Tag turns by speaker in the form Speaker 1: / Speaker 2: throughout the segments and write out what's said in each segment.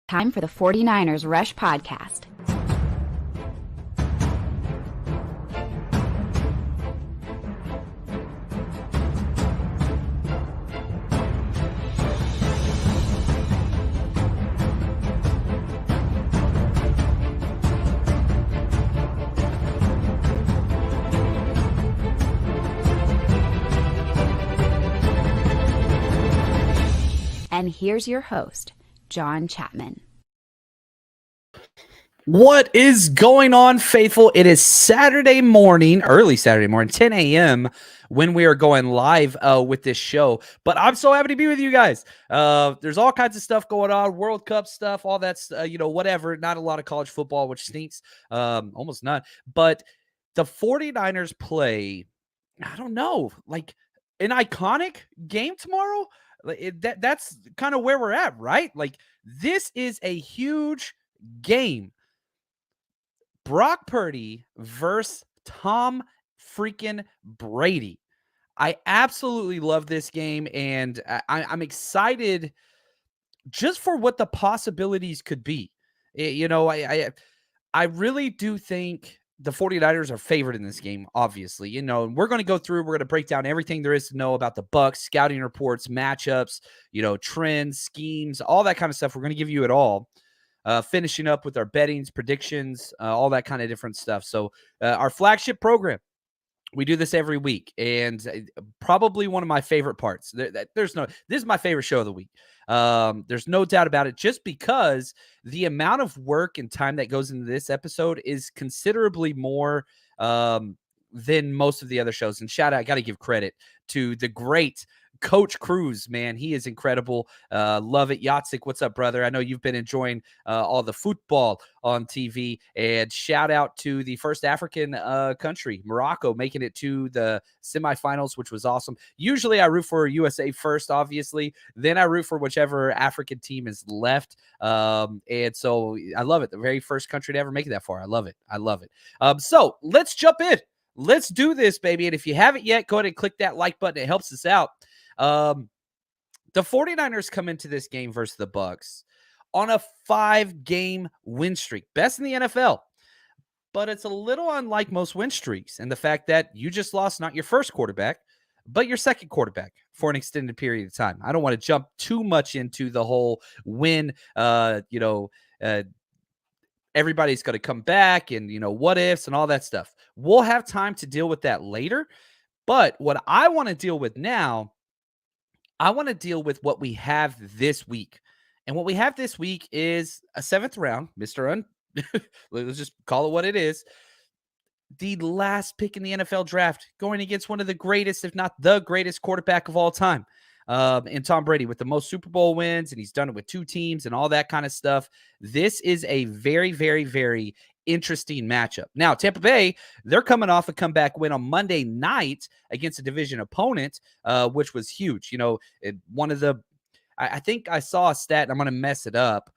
Speaker 1: Time for the 49ers Rush Podcast. And here's your host, John Chapman.
Speaker 2: What is going on, faithful? It is Saturday morning, early Saturday morning, 10 a.m. when we are going live with this show. But I'm so happy to be with you guys. There's all kinds of stuff going on, World Cup stuff, all that's, whatever. Not a lot of college football, which stinks. Almost none. But the 49ers play, I don't know, like an iconic game tomorrow. That's kind of where we're at, right? Like, this is a huge game. Brock Purdy versus Tom freaking Brady. I absolutely love this game, and I'm excited just for what the possibilities could be. I really do think the 49ers are favored in this game, obviously. And we're going to go through, we're going to break down everything there is to know about the Bucs, scouting reports, matchups, trends, schemes, all that kind of stuff. We're going to give you it all. Finishing up with our bettings, predictions, all that kind of different stuff. So our flagship program, we do this every week, and probably one of my favorite parts. This is my favorite show of the week. There's no doubt about it, just because the amount of work and time that goes into this episode is considerably more than most of the other shows. And shout out, I got to give credit to the great Coach Cruz, man. He is incredible. Love it. Yatsik, what's up, brother? I know you've been enjoying all the football on TV. And shout out to the first African country, Morocco, making it to the semifinals, which was awesome. Usually I root for USA first, obviously. Then I root for whichever African team is left. And so I love it. The very first country to ever make it that far. I love it. I love it. So let's jump in. Let's do this, baby. And if you haven't yet, go ahead and click that like button. It helps us out. The 49ers come into this game versus the Bucs on a 5-game win streak, best in the NFL. But it's a little unlike most win streaks, and the fact that you just lost not your first quarterback, but your second quarterback for an extended period of time. I don't want to jump too much into the whole win, everybody's going to come back and, what ifs and all that stuff. We'll have time to deal with that later. But what I want to deal with now, I want to deal with what we have this week. And what we have this week is a 7th round, let's just call it what it is. The last pick in the NFL draft, going against one of the greatest, if not the greatest quarterback of all time. And Tom Brady with the most Super Bowl wins, and he's done it with 2 teams and all that kind of stuff. This is a very, very, very interesting matchup. Now, Tampa Bay, they're coming off a comeback win on Monday night against a division opponent, which was huge. I think I saw a stat, and I'm going to mess it up,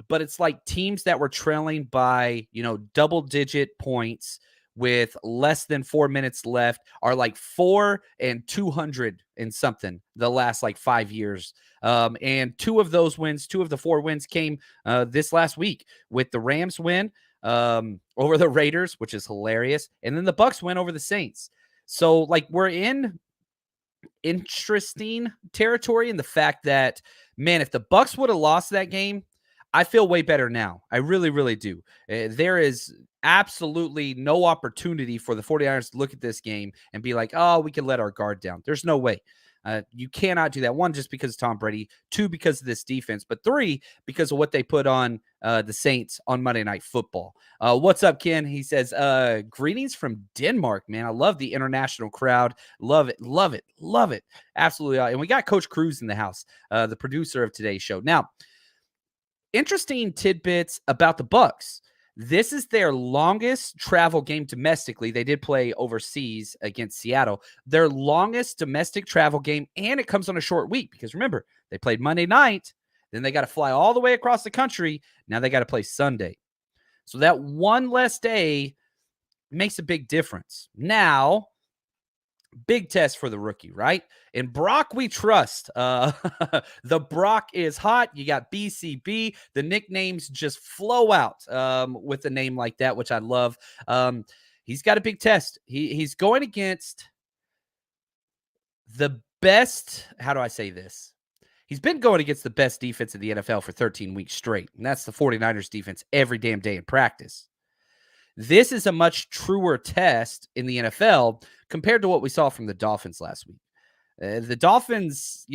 Speaker 2: but it's like teams that were trailing by, double-digit points with less than 4 minutes left are like 4-200 and something the last 5 years. And 2 of the 4 wins came this last week, with the Rams win over the Raiders, which is hilarious. And then the Bucs win over the Saints. So we're in interesting territory in the fact that, man, if the Bucs would have lost that game, I feel way better now. I really, really do. There is absolutely no opportunity for the 49ers to look at this game and be like, oh, we can let our guard down. There's no way. You cannot do that. 1, just because of Tom Brady. 2, because of this defense. But 3, because of what they put on the Saints on Monday Night Football. What's up, Ken? He says, greetings from Denmark, man. I love the international crowd. Love it, love it, love it. Absolutely. And we got Coach Cruz in the house, the producer of today's show. Now, interesting tidbits about the Bucs. This is their longest travel game domestically. They did play overseas against Seattle. Their longest domestic travel game, and it comes on a short week because, remember, they played Monday night, then they got to fly all the way across the country. Now they got to play Sunday. So that one less day makes a big difference. Now, Big test for the rookie, right? And Brock, we trust. The Brock is hot. You got BCB. The nicknames just flow out with a name like that, which I love. He's got a big test. He's going against the best. How do I say this? He's been going against the best defense in the NFL for 13 weeks straight, and that's the 49ers defense every damn day in practice. This is a much truer test in the NFL compared to what we saw from the Dolphins last week. The Dolphins,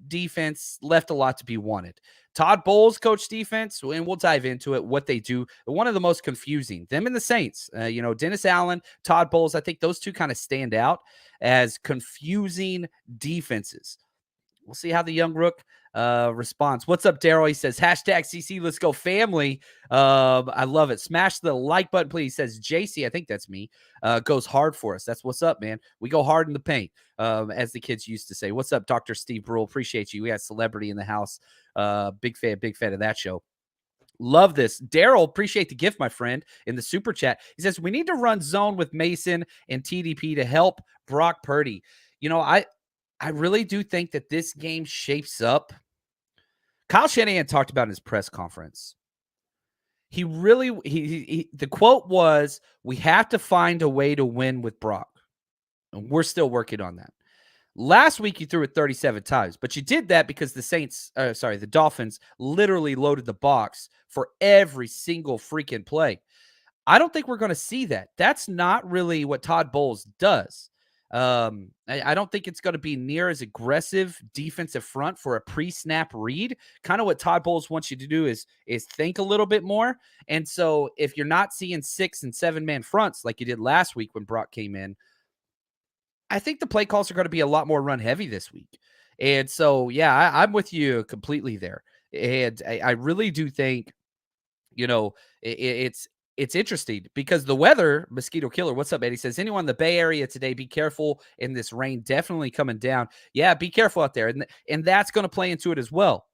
Speaker 2: defense left a lot to be wanted. Todd Bowles coach defense, and we'll dive into it, what they do. One of the most confusing, them and the Saints. Dennis Allen, Todd Bowles, I think those two kind of stand out as confusing defenses. We'll see how the young rook responds. What's up, Daryl? He says, #CC, let's go family. I love it. Smash the like button, please. He says, JC, I think that's me, goes hard for us. That's what's up, man. We go hard in the paint, as the kids used to say. What's up, Dr. Steve Brule? Appreciate you. We got celebrity in the house. Big fan of that show. Love this. Daryl, appreciate the gift, my friend, in the super chat. He says, we need to run zone with Mason and TDP to help Brock Purdy. I really do think that this game shapes up. Kyle Shanahan talked about in his press conference. The quote was, we have to find a way to win with Brock. And we're still working on that. Last week, you threw it 37 times, but you did that because the Dolphins literally loaded the box for every single freaking play. I don't think we're going to see that. That's not really what Todd Bowles does. I don't think it's going to be near as aggressive defensive front for a pre-snap read. Kind of what Todd Bowles wants you to do is think a little bit more. And so if you're not seeing 6 and 7 man fronts like you did last week when Brock came in, I think the play calls are going to be a lot more run heavy this week. And so, yeah, I'm with you completely there. And I really do think, it's interesting because the weather, Mosquito Killer, what's up, Eddie? Says, anyone in the Bay Area today, be careful in this rain, definitely coming down. Yeah, be careful out there. And that's going to play into it as well.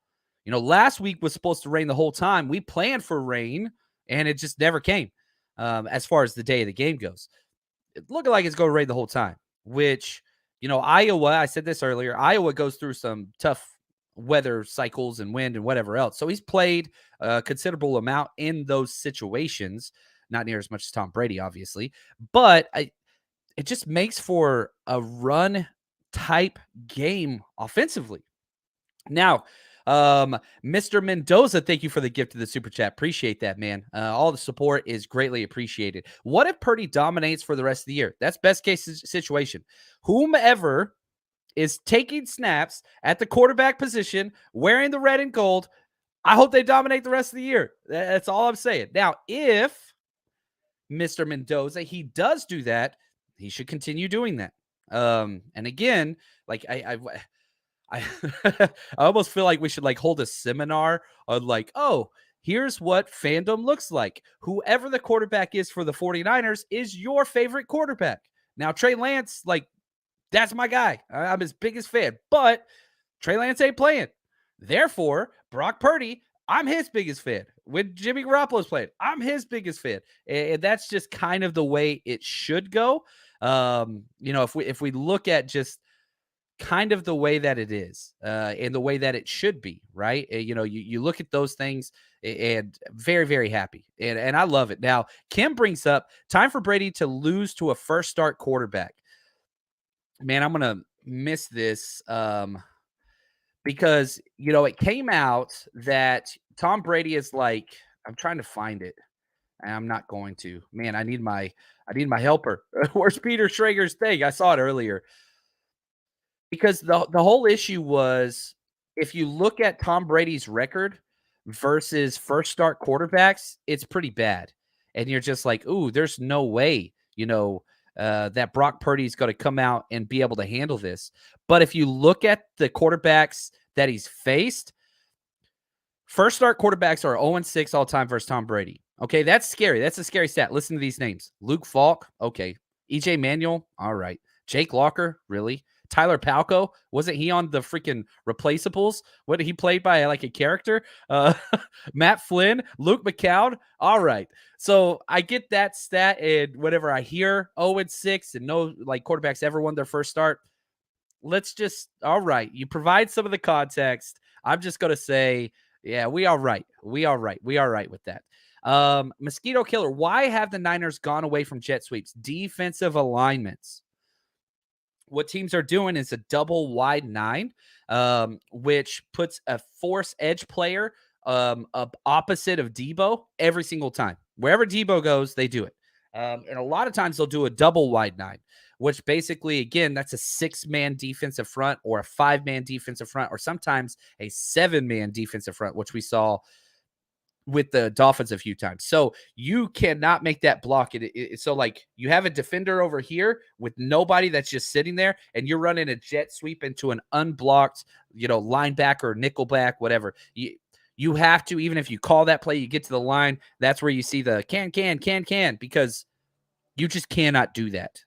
Speaker 2: Last week was supposed to rain the whole time. We planned for rain, and it just never came as far as the day of the game goes. It's looking like it's going to rain the whole time, which, Iowa, I said this earlier, Iowa goes through some tough weather cycles and wind and whatever else. So he's played a considerable amount in those situations, not near as much as Tom Brady, obviously, but it just makes for a run type game offensively. Now, Mr. Mendoza, thank you for the gift of the super chat. Appreciate that, man. All the support is greatly appreciated. What if Purdy dominates for the rest of the year? That's best case situation. Whomever is taking snaps at the quarterback position, wearing the red and gold, I hope they dominate the rest of the year. That's all I'm saying. Now, if Mr. Mendoza, he does do that, he should continue doing that. And again, like I almost feel like we should hold a seminar on here's what fandom looks like. Whoever the quarterback is for the 49ers is your favorite quarterback. Now, Trey Lance, that's my guy. I'm his biggest fan, but Trey Lance ain't playing. Therefore, Brock Purdy, I'm his biggest fan. When Jimmy Garoppolo's playing, I'm his biggest fan. And that's just kind of the way it should go. If we look at just kind of the way that it is and the way that it should be, right? You look at those things and very, very happy. And I love it. Now, Kim brings up time for Brady to lose to a first start quarterback. Man, I'm going to miss this because, it came out that Tom Brady is I'm trying to find it. And I'm not going to. Man, I need my helper. Where's Peter Schrager's thing? I saw it earlier. Because the whole issue was, if you look at Tom Brady's record versus first start quarterbacks, it's pretty bad. And you're just like, ooh, there's no way, that Brock Purdy is going to come out and be able to handle this. But if you look at the quarterbacks that he's faced, first start quarterbacks are 0-6 all time versus Tom Brady. Okay, that's scary. That's a scary stat. Listen to these names. Luke Falk, okay. EJ Manuel, all right. Jake Locker, really? Tyler Palco, wasn't he on the freaking Replaceables? What, he played by like a character? Matt Flynn, Luke McCown. All right. So I get that stat, and whenever I hear 0-6 and no like quarterbacks ever won their first start, let's just, all right, you provide some of the context. I'm just going to say, yeah, we are right. We are right. We are right with that. Mosquito Killer, why have the Niners gone away from jet sweeps? Defensive alignments. What teams are doing is a double wide 9, which puts a force edge player opposite of Debo every single time. Wherever Debo goes, they do it. And a lot of times they'll do a double wide 9, which basically, again, that's a 6-man defensive front or a 5-man defensive front, or sometimes a 7-man defensive front, which we saw with the Dolphins a few times. So you cannot make that block. So like you have a defender over here with nobody that's just sitting there, and you're running a jet sweep into an unblocked, linebacker, nickelback, whatever. You have to, even if you call that play, you get to the line, that's where you see the can, because you just cannot do that.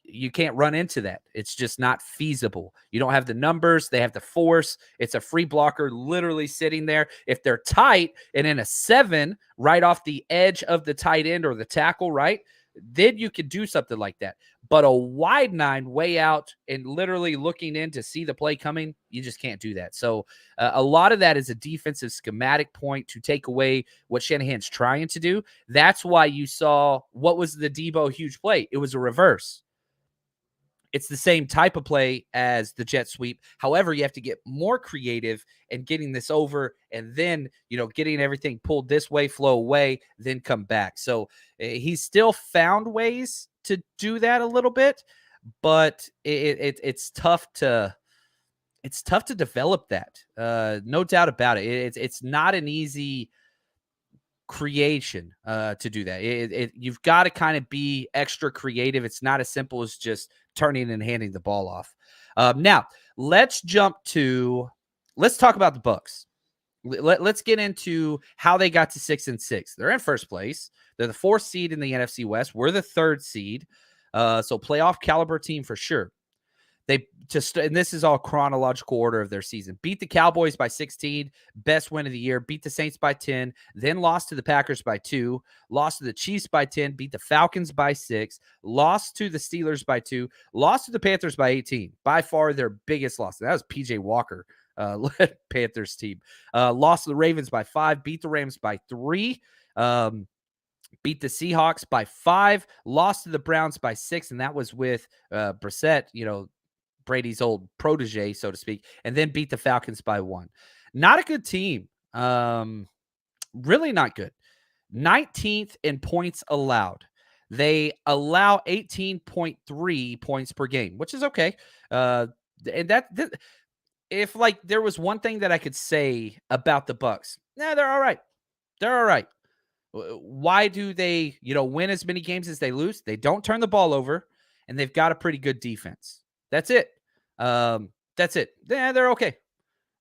Speaker 2: You can't run into that. It's just not feasible. You don't have the numbers. They have the force. It's a free blocker literally sitting there. If they're tight and in a 7 right off the edge of the tight end or the tackle, right, then you could do something like that. But a wide 9 way out and literally looking in to see the play coming, you just can't do that. So a lot of that is a defensive schematic point to take away what Shanahan's trying to do. That's why you saw, what was the Debo huge play? It was a reverse. It's the same type of play as the jet sweep. However, you have to get more creative in getting this over, and then, getting everything pulled this way, flow away, then come back. So he's still found ways to do that a little bit, but it's tough to develop that. No doubt about it. It's not an easy creation to do that. You've got to kind of be extra creative. It's not as simple as just turning and handing the ball off. Now let's talk about the Bucs. Let's get into how they got to 6-6. They're in first place. They're the 4th seed in the NFC West. We're the 3rd seed. So playoff caliber team for sure. And this is all chronological order of their season. Beat the Cowboys by 16, best win of the year. Beat the Saints by 10, then lost to the Packers by 2, lost to the Chiefs by 10, beat the Falcons by 6, lost to the Steelers by 2, lost to the Panthers by 18. By far their biggest loss. That was PJ Walker led Panthers team. Lost to the Ravens by 5, beat the Rams by 3. Beat the Seahawks by 5, lost to the Browns by 6, and that was with Brissett, Brady's old protege, so to speak, and then beat the Falcons by 1. Not a good team. Really not good. 19th in points allowed. They allow 18.3 points per game, which is okay. And if like there was one thing that I could say about the Bucs, they're all right. They're all right. Why do they, win as many games as they lose? They don't turn the ball over, and they've got a pretty good defense. That's it. That's it. Yeah, they're okay.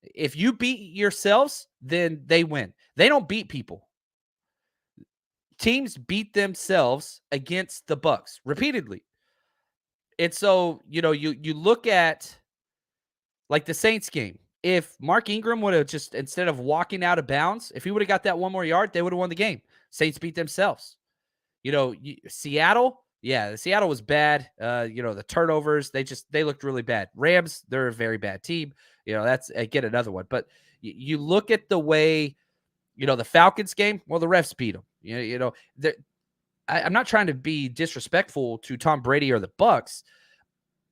Speaker 2: If you beat yourselves, then they win. They don't beat people. Teams beat themselves against the Bucs repeatedly. And so, you look at like the Saints game. If Mark Ingram would have just, instead of walking out of bounds, if he would have got that one more yard, they would have won the game. Saints beat themselves. Seattle, yeah, Seattle was bad. The turnovers, they looked really bad. Rams, they're a very bad team. That's, again, another one. But you look at the way, the Falcons game, well, the refs beat them. I'm not trying to be disrespectful to Tom Brady or the Bucs,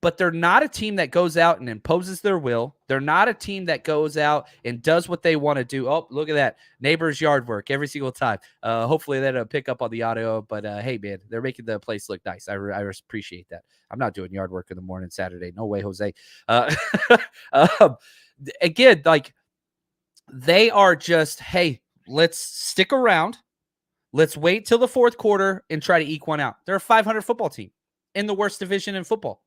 Speaker 2: but they're not a team that goes out and imposes their will. They're not a team that goes out and does what they want to do. Oh, look at that. Neighbor's yard work every single time. Hopefully that'll pick up on the audio. But, hey, man, they're making the place look nice. I appreciate that. I'm not doing yard work in the morning Saturday. No way, Jose. Again, like, they are just, hey, let's stick around. Let's wait till the 4th quarter and try to eke one out. They're a 500 football team in the worst division in football.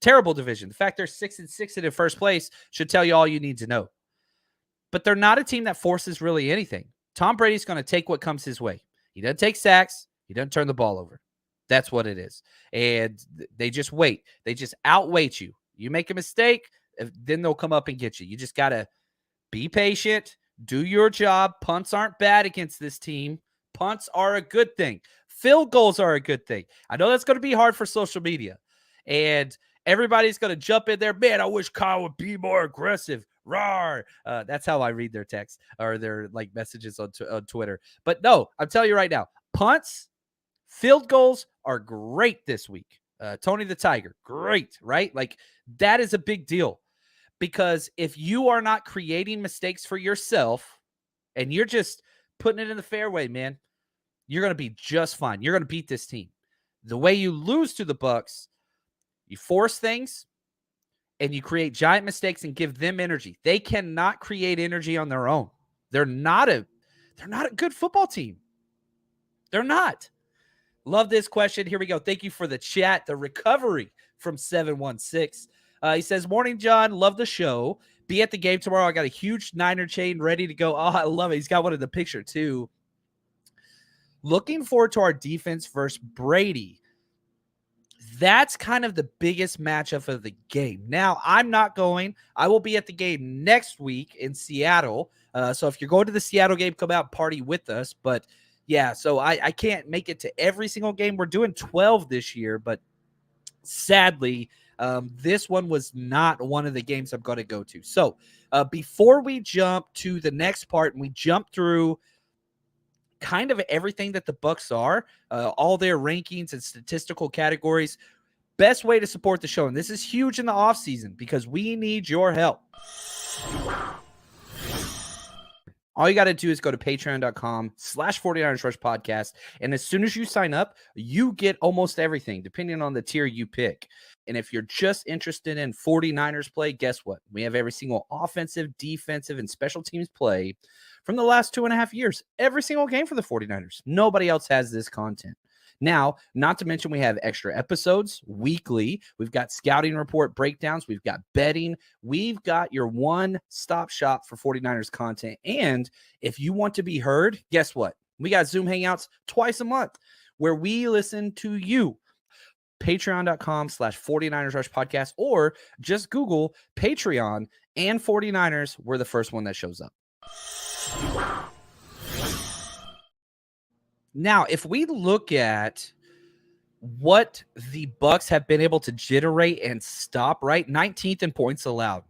Speaker 2: Terrible division. The fact they're 6-6 in first place should tell you all you need to know. But they're not a team that forces really anything. Tom Brady's going to take what comes his way. He doesn't take sacks. He doesn't turn the ball over. That's what it is. And they just wait. They just outweight you. You make a mistake, then they'll come up and get you. You just got to be patient, do your job. Punts aren't bad against this team. Punts are a good thing. Field goals are a good thing. I know that's going to be hard for social media. And everybody's going to jump in there. Man, I wish Kyle would be more aggressive. Rawr. That's how I read their texts or their like messages on Twitter. But no, I'm telling you right now, punts, field goals are great this week. Tony the Tiger, great, right? Like that is a big deal. Because if you are not creating mistakes for yourself and you're just putting it in the fairway, man, you're going to be just fine. You're going to beat this team. The way you lose to the Bucs, you force things and you create giant mistakes and give them energy. They cannot create energy on their own. They're not a good football team. They're not. Love this question. Here we go. Thank you for the chat. The recovery from 716. He says, morning, John. Love the show. Be at the game tomorrow. I got a huge Niner chain ready to go. Oh, I love it. He's got one in the picture, too. Looking forward to our defense versus Brady. That's kind of the biggest matchup of the game. Now, I'm not going. I will be at the game next week in Seattle. So if you're going to the Seattle game, come out and party with us. But, yeah, so I can't make it to every single game. We're doing 12 this year, but sadly, this one was not one of the games I'm going to go to. So before we jump to the next part and we jump through kind of everything that the Bucs are, all their rankings and statistical categories, best way to support the show, and this is huge in the offseason because we need your help. All you got to do is go to patreon.com/49ers Rush Podcast. And as soon as you sign up, you get almost everything, depending on the tier you pick. And if you're just interested in 49ers play, guess what? We have every single offensive, defensive, and special teams play from the last 2.5 years. Every single game for the 49ers. Nobody else has this content. Now, not to mention we have extra episodes weekly. We've got scouting report breakdowns. We've got betting. We've got your one-stop shop for 49ers content. And if you want to be heard, guess what? We got Zoom Hangouts twice a month where we listen to you. Patreon.com/49ers Rush Podcast, or just Google Patreon and 49ers. We're the first one that shows up. Now, if we look at what the Bucs have been able to generate and stop, right? 19th in points allowed.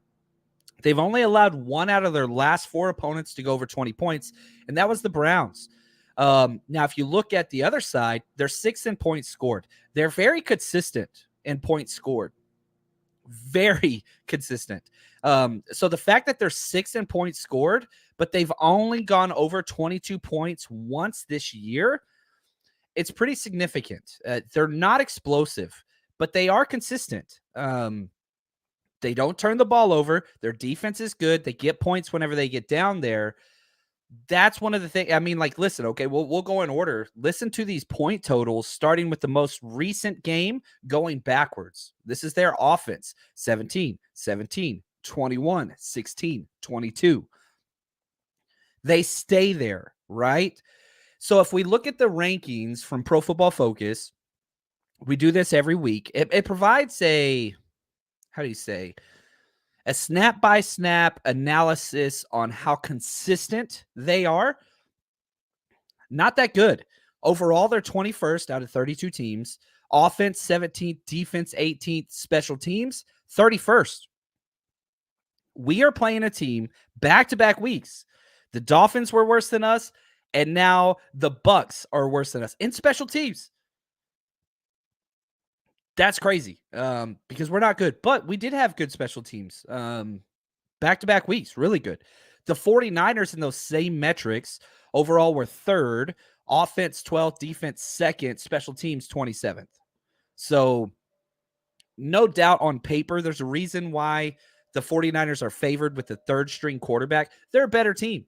Speaker 2: They've only allowed one out of their last 4 opponents to go over 20 points, and that was the Browns. Now, if you look at the other side, they're 6th in points scored. They're very consistent in points scored. Very consistent. So the fact that they're 6th in points scored, but they've only gone over 22 points once this year, it's pretty significant. They're not explosive, but they are consistent. They don't turn the ball over. Their defense is good. They get points whenever they get down there. That's one of the things. I mean, like, listen, okay, we'll go in order. Listen to these point totals, starting with the most recent game, going backwards. This is their offense: 17, 17, 21, 16, 22. They stay there, right? So if we look at the rankings from Pro Football Focus, we do this every week. It provides a snap-by-snap analysis on how consistent they are. Not that good. Overall, they're 21st out of 32 teams. Offense, 17th. Defense, 18th. Special teams, 31st. We are playing a team back-to-back weeks. The Dolphins were worse than us, and now the Bucs are worse than us in special teams. That's crazy because we're not good, but we did have good special teams back-to-back weeks, really good. The 49ers in those same metrics overall were 3rd, offense 12th, defense 2nd, special teams 27th. So no doubt on paper, there's a reason why the 49ers are favored with the 3rd-string quarterback. They're a better team.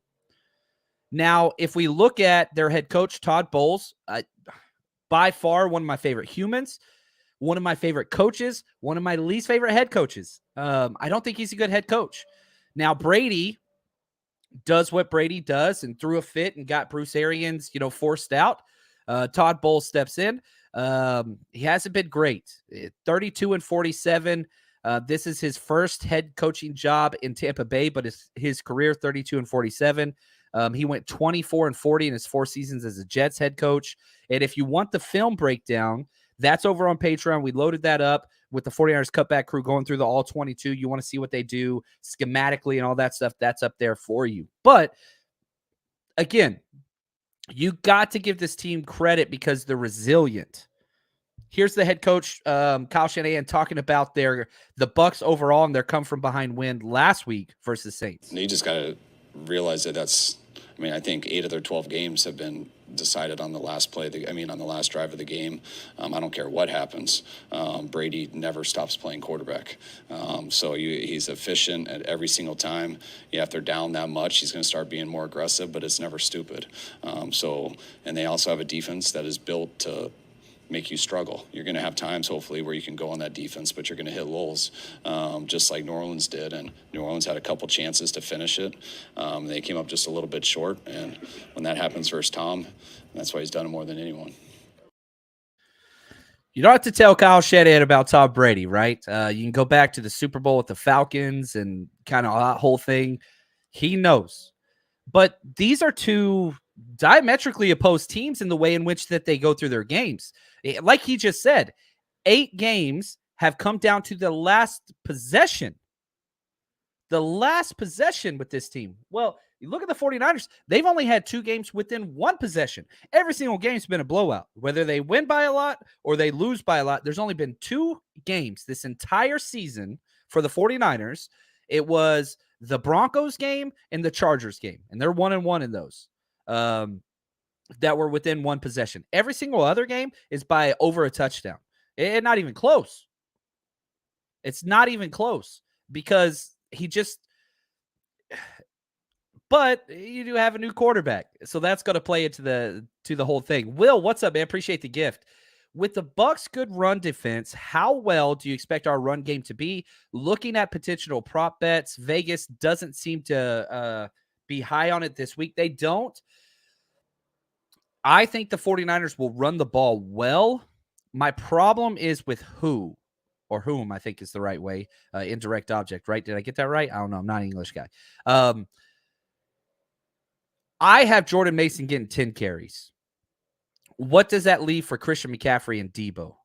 Speaker 2: Now, if we look at their head coach, Todd Bowles, by far one of my favorite humans, one of my favorite coaches, one of my least favorite head coaches. I don't think he's a good head coach. Now, Brady does what Brady does and threw a fit and got Bruce Arians, forced out. Todd Bowles steps in. He hasn't been great. 32-47. This is his first head coaching job in Tampa Bay, but his career 32-47. He went 24-40 in his 4 seasons as a Jets head coach. And if you want the film breakdown, that's over on Patreon. We loaded that up with the 49ers cutback crew going through the all 22. You want to see what they do schematically and all that stuff, that's up there for you. But again, you got to give this team credit because they're resilient. Here's the head coach, Kyle Shanahan, talking about the Bucs overall and their come from behind win last week versus Saints.
Speaker 3: You just got to realize that I think 8 of their 12 games have been decided on the last play. On the last drive of the game. I don't care what happens. Brady never stops playing quarterback. So he's efficient at every single time. If they're down that much, he's going to start being more aggressive, but it's never stupid. And they also have a defense that is built to make you struggle. You're going to have times, hopefully, where you can go on that defense, but you're going to hit lulls, just like New Orleans did. And New Orleans had a couple chances to finish it. They came up just a little bit short. And when that happens versus Tom, that's why he's done it more than anyone.
Speaker 2: You don't have to tell Kyle Shanahan about Tom Brady, right? You can go back to the Super Bowl with the Falcons and kind of that whole thing. He knows. But these are two diametrically opposed teams in the way in which that they go through their games. Like he just said, 8 games have come down to the last possession. The last possession with this team. Well, you look at the 49ers, they've only had 2 games within 1 possession. Every single game's been a blowout. Whether they win by a lot or they lose by a lot, there's only been 2 games this entire season for the 49ers. It was the Broncos game and the Chargers game, and they're 1-1 in those. That were within 1 possession. Every single other game is by over a touchdown. It's not even close. It's not even close because but you do have a new quarterback. So that's going to play into the whole thing. Will, what's up, man? Appreciate the gift. With the Bucs' good run defense, how well do you expect our run game to be? Looking at potential prop bets, Vegas doesn't seem to be high on it this week. They don't. I think the 49ers will run the ball well. My problem is with who or whom, I think is the right way. Indirect object, right? Did I get that right? I don't know. I'm not an English guy. I have Jordan Mason getting 10 carries. What does that leave for Christian McCaffrey and Debo?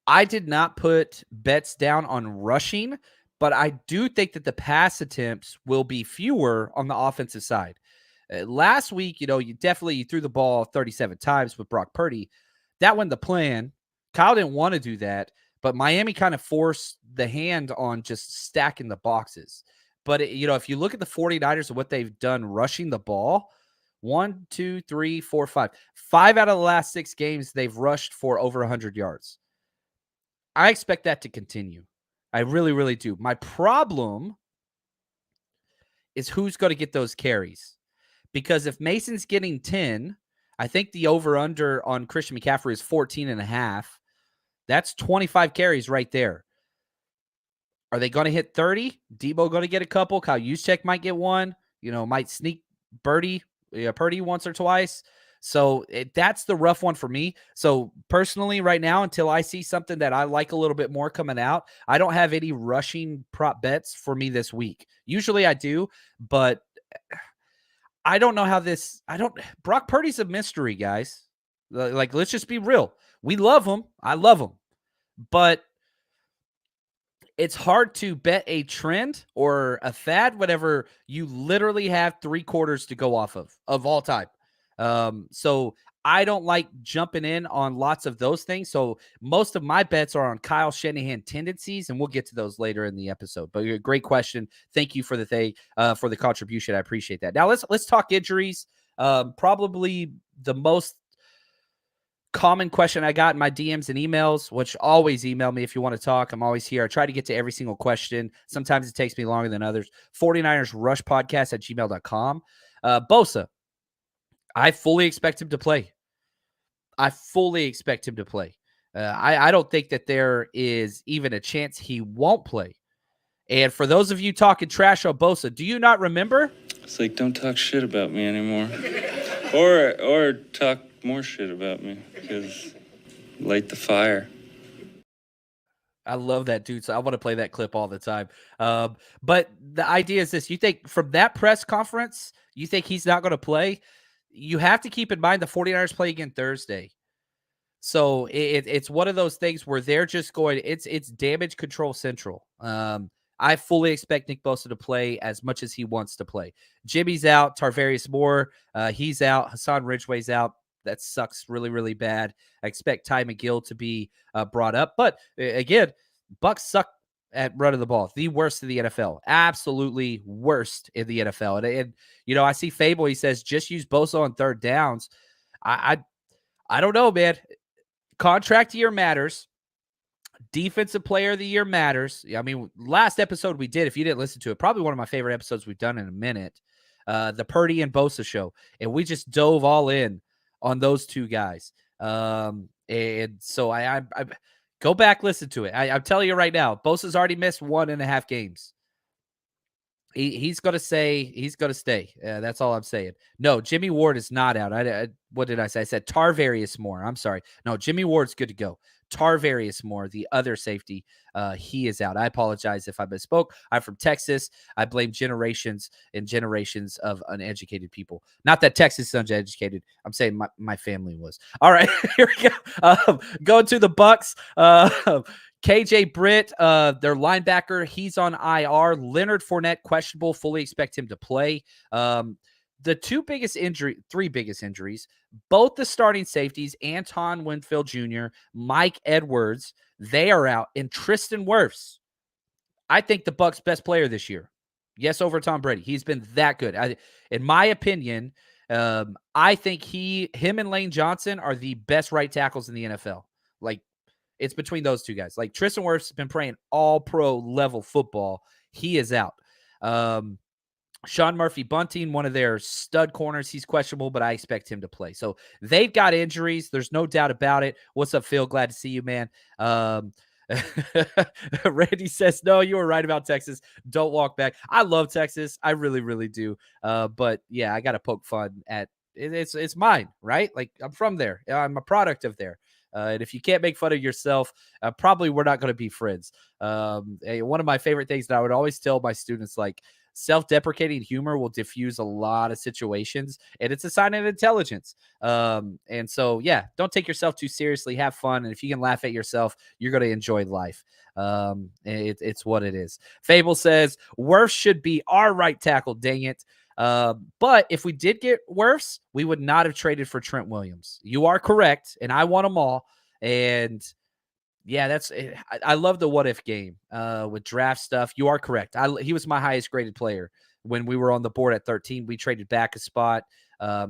Speaker 2: I did not put bets down on rushing, but I do think that the pass attempts will be fewer on the offensive side. Last week, you threw the ball 37 times with Brock Purdy. That wasn't the plan. Kyle didn't want to do that, but Miami kind of forced the hand on just stacking the boxes. But, if you look at the 49ers and what they've done rushing the ball, 1, 2, 3, 4, 5. 5 out of the last 6 games, they've rushed for over 100 yards. I expect that to continue. I really, really do. My problem is who's going to get those carries. Because if Mason's getting 10, I think the over-under on Christian McCaffrey is 14.5. That's 25 carries right there. Are they going to hit 30? Debo going to get a couple. Kyle Juszczyk might get one. Might sneak Purdy once or twice. So that's the rough one for me. So personally right now, until I see something that I like a little bit more coming out, I don't have any rushing prop bets for me this week. Usually I do, but I don't know how Brock Purdy's a mystery, guys. Like, let's just be real. We love him. I love him. But it's hard to bet a trend or a fad, whatever. You literally have 3 quarters to go off of all time. So I don't like jumping in on lots of those things. So most of my bets are on Kyle Shanahan tendencies, and we'll get to those later in the episode. But a great question. Thank you for the contribution. I appreciate that. Now let's talk injuries. Probably the most common question I got in my DMs and emails, which always email me if you want to talk. I'm always here. I try to get to every single question. Sometimes it takes me longer than others. 49ers Rush Podcast at gmail.com. Bosa, I fully expect him to play. I don't think that there is even a chance he won't play. And for those of you talking trash on Bosa, do you not remember?
Speaker 4: It's like, don't talk shit about me anymore. or talk more shit about me, because Light the fire.
Speaker 2: I love that, dude. So I want to play that clip all the time. But the idea is this. You think from that press conference, you think he's not going to play? You have to keep in mind the 49ers play again Thursday. So it's one of those things where they're just going, it's damage control central. I fully expect Nick Bosa to play as much as he wants to play. Jimmy's out. Tarvarius Moore, he's out. Hassan Ridgeway's out. That sucks really, really bad. I expect Ty McGill to be brought up. But again, Bucs suck at running the ball. The worst in the NFL. Absolutely worst in the NFL. And you know, I see Fable, he says, just use Bosa on third downs. I don't know, man. Contract year matters. Defensive player of the year matters. I mean, last episode we did, if you didn't listen to it, probably one of my favorite episodes we've done in a minute, the Purdy and Bosa show. And we just dove all in on those two guys. And so I go back, listen to it. I'm telling you right now, Bosa's already missed 1.5 games. He's going to stay. That's all I'm saying. No, Jimmy Ward is not out. What did I say? I said Tarvarius Moore. I'm sorry. No, Jimmy Ward's good to go. Tarvarius Moore, the other safety, he is out. I apologize if I misspoke. I'm from Texas. I blame generations and generations of uneducated people. Not that Texas is uneducated. I'm saying my family was. All right, here we go. Going to the Bucs. KJ Britt, their linebacker, he's on IR. Leonard Fournette, questionable. Fully expect him to play. The three biggest injuries, both the starting safeties, Anton Winfield Jr., Mike Edwards, they are out. And Tristan Wirfs, I think the Bucs' best player this year. Yes, over Tom Brady. He's been that good. In my opinion, I think him and Lane Johnson are the best right tackles in the NFL. Like, it's between those two guys. Like, Tristan Wirfs has been playing all-pro level football. He is out. Sean Murphy-Bunting, one of their stud corners, he's questionable, but I expect him to play. So they've got injuries. There's no doubt about it. What's up, Phil? Glad to see you, man. Randy says, no, you were right about Texas. Don't walk back. I love Texas. I really, really do. But, yeah, I got to poke fun at it. It's mine, right? Like, I'm from there. I'm a product of there. And if you can't make fun of yourself, probably we're not going to be friends. One of my favorite things that I would always tell my students, like, self-deprecating humor will diffuse a lot of situations, and it's a sign of intelligence. And so, yeah, don't take yourself too seriously. Have fun, and if you can laugh at yourself, you're going to enjoy life. It's what it is. Fable says, Wirfs should be our right tackle, dang it. But if we did get Wirfs, we would not have traded for Trent Williams. You are correct, and I want them all. And yeah, I love the what if game with draft stuff. You are correct. He was my highest graded player when we were on the board at 13. We traded back a spot.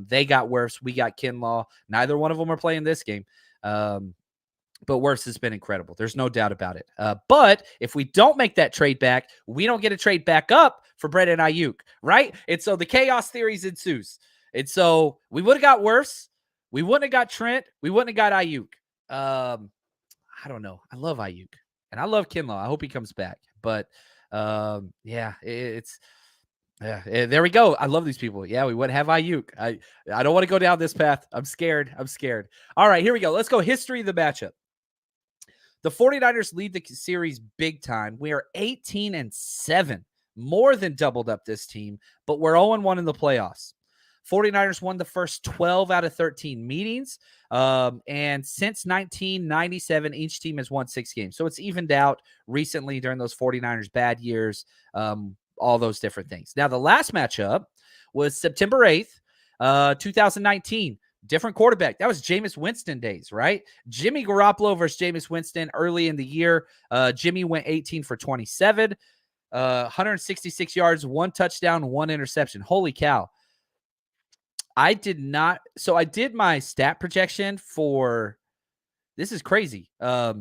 Speaker 2: They got Wirfs. We got Kinlaw. Neither one of them are playing this game. But Wirfs has been incredible. There's no doubt about it. But if we don't make that trade back, we don't get a trade back up for Brandon Ayuk, right? And so the chaos theories ensues. And so we would have got Wirfs. We wouldn't have got Trent. We wouldn't have got Ayuk. I don't know. I love Ayuk, and I love Kinlaw. I hope he comes back. But yeah, there we go. I love these people. Yeah, we would have Ayuk. I don't want to go down this path. I'm scared. All right, here we go. Let's go. History of the matchup. The 49ers lead the series big time. We are 18-7, more than doubled up this team, but we're 0-1 in the playoffs. 49ers won the first 12 out of 13 meetings. And since 1997, each team has won 6 games. So it's evened out recently during those 49ers bad years, all those different things. Now, the last matchup was September 8th, 2019. Different quarterback. That was Jameis Winston days, right? Jimmy Garoppolo versus Jameis Winston early in the year. Jimmy went 18 for 27, 166 yards, 1 touchdown, 1 interception. Holy cow. I did my stat projection for, this is crazy. I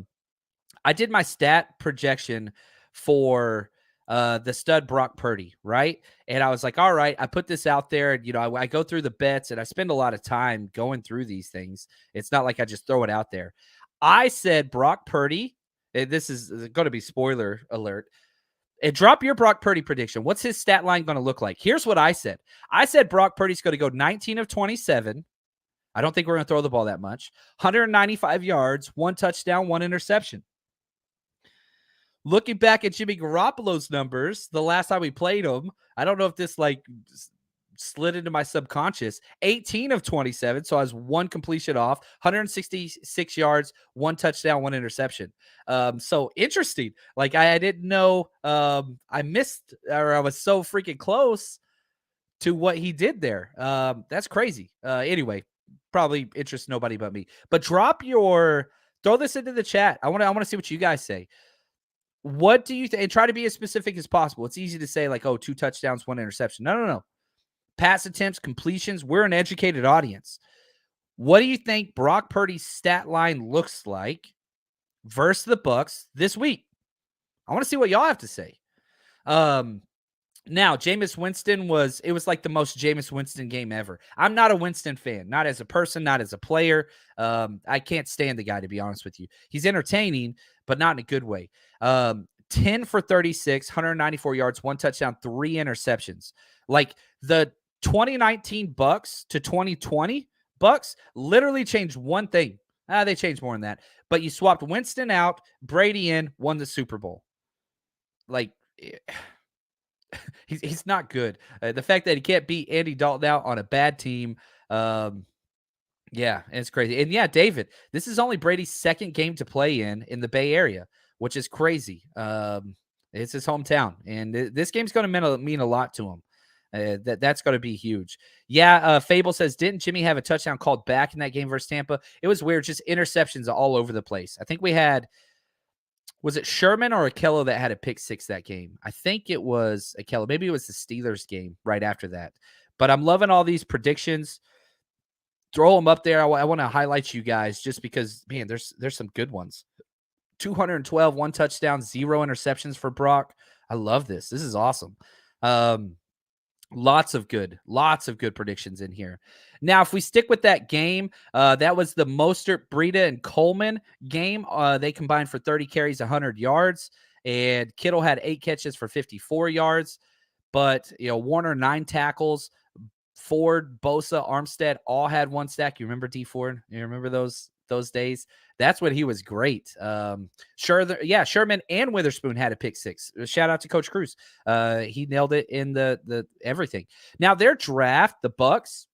Speaker 2: did my stat projection for the stud Brock Purdy, right? And I was like, all right, I put this out there. And, I go through the bets, and I spend a lot of time going through these things. It's not like I just throw it out there. I said Brock Purdy, and this is going to be spoiler alert, and drop your Brock Purdy prediction. What's his stat line going to look like? Here's what I said. I said Brock Purdy's going to go 19 of 27. I don't think we're going to throw the ball that much. 195 yards, 1 touchdown, 1 interception. Looking back at Jimmy Garoppolo's numbers, the last time we played him, I don't know if this like slid into my subconscious. 18 of 27, so I was 1 completion off, 166 yards, 1 touchdown, 1 interception. So interesting. Like I didn't know I missed, or I was so freaking close to what he did there. That's crazy. Anyway, probably interests nobody but me. But throw this into the chat. I want to see what you guys say. What do you think? And try to be as specific as possible. It's easy to say like, oh, 2 touchdowns, 1 interception. No. Pass attempts, completions. We're an educated audience. What do you think Brock Purdy's stat line looks like versus the Bucs this week? I want to see what y'all have to say. Now, Jameis Winston was like the most Jameis Winston game ever. I'm not a Winston fan, not as a person, not as a player. I can't stand the guy, to be honest with you. He's entertaining, but not in a good way. 10 for 36, 194 yards, 1 touchdown, 3 interceptions. Like the 2019 Bucs to 2020 Bucs literally changed one thing. They changed more than that. But you swapped Winston out, Brady in, won the Super Bowl. Like... He's not good. The fact that he can't beat Andy Dalton out on a bad team, yeah, it's crazy. And yeah, David, this is only Brady's 2nd game to play in the Bay Area, which is crazy. It's his hometown, and this game's going to mean a lot to him. That's going to be huge. Yeah, Fable says, didn't Jimmy have a touchdown called back in that game versus Tampa? It was weird, just interceptions all over the place. I think we had... Was it Sherman or Akello that had a pick 6 that game? I think it was Akello. Maybe it was the Steelers game right after that. But I'm loving all these predictions. Throw them up there. I want to highlight you guys just because, man, there's some good ones. 212, 1 touchdown, 0 interceptions for Brock. I love this. This is awesome. Lots of good predictions in here. Now, if we stick with that game, that was the Mostert, Breida, and Coleman game. They combined for 30 carries, 100 yards, and Kittle had 8 catches for 54 yards. But, Warner, 9 tackles. Ford, Bosa, Armstead all had 1 sack. You remember D Ford? You remember those days? That's when he was great. Sherman and Witherspoon had a pick 6. Shout out to Coach Cruz. He nailed it in the everything. Now, their draft, the Bucs,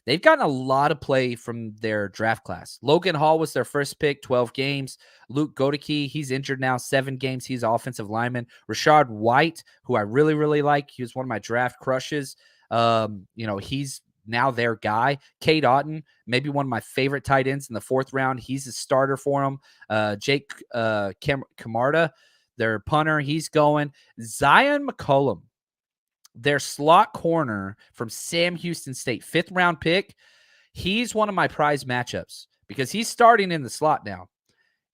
Speaker 2: they've gotten a lot of play from their draft class. Logan Hall was their first pick, 12 games. Luke Godeke, he's injured now, 7 games. He's offensive lineman. Rashad White, who I really, really like. He was one of my draft crushes. He's now their guy. Cade Otton, maybe one of my favorite tight ends in the 4th round. He's a starter for him. Jake Camarda, their punter, he's going. Zion McCollum, their slot corner from Sam Houston State, 5th round pick. He's one of my prize matchups because he's starting in the slot now,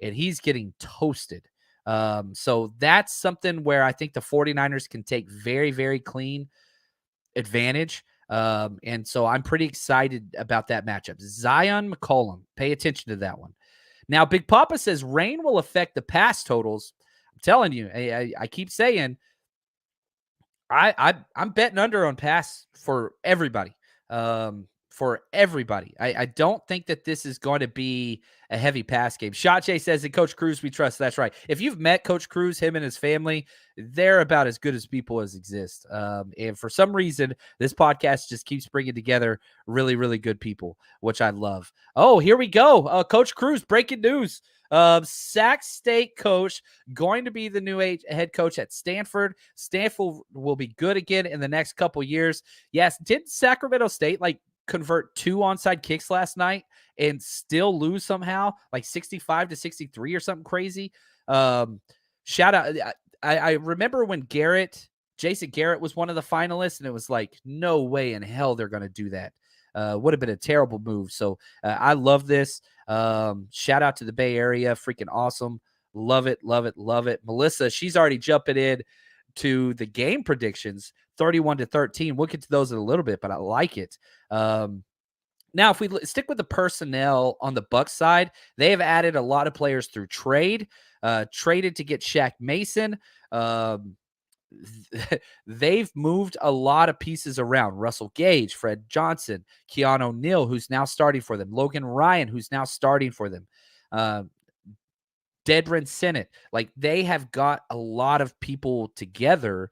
Speaker 2: and he's getting toasted. So that's something where I think the 49ers can take very, very clean advantage. And so I'm pretty excited about that matchup. Zion McCollum, pay attention to that one. Now, Big Papa says rain will affect the pass totals. I'm telling you, I keep saying I'm betting under on pass for everybody. I don't think that this is going to be a heavy pass game. Shotjay says that Coach Cruz we trust. That's right. If you've met Coach Cruz, him and his family, they're about as good as people as exist. And for some reason, this podcast just keeps bringing together really, really good people, which I love. Oh, here we go. Coach Cruz, breaking news. Sac State coach going to be the new head coach at Stanford. Stanford will be good again in the next couple years. Yes, did Sacramento State convert 2 onside kicks last night and still lose somehow, 65-63 or something crazy? Shout out. I remember when Jason Garrett was one of the finalists, and it was like, no way in hell they're going to do that. Would have been a terrible move. So I love this. Shout out to the Bay Area. Freaking awesome. Love it. Love it. Love it. Melissa, she's already jumping in to the game predictions, 31-13. We'll get to those in a little bit, but I like it. Now, if we stick with the personnel on the Bucs side, they have added a lot of players through trade. Traded to get Shaq Mason. they've moved a lot of pieces around. Russell Gage, Fred Johnson, Keanu O'Neal, who's now starting for them, Logan Ryan, who's now starting for them, Dedrin Sennett. Like, they have got a lot of people together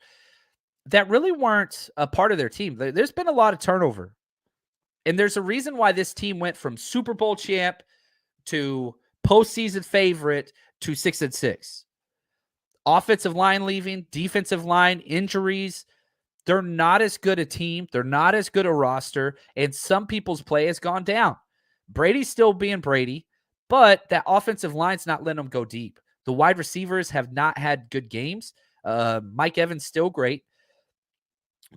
Speaker 2: that really weren't a part of their team. There's been a lot of turnover. And there's a reason why this team went from Super Bowl champ to postseason favorite to 6-6. Offensive line leaving, defensive line injuries. They're not as good a team. They're not as good a roster. And some people's play has gone down. Brady's still being Brady, but that offensive line's not letting them go deep. The wide receivers have not had good games. Mike Evans still great,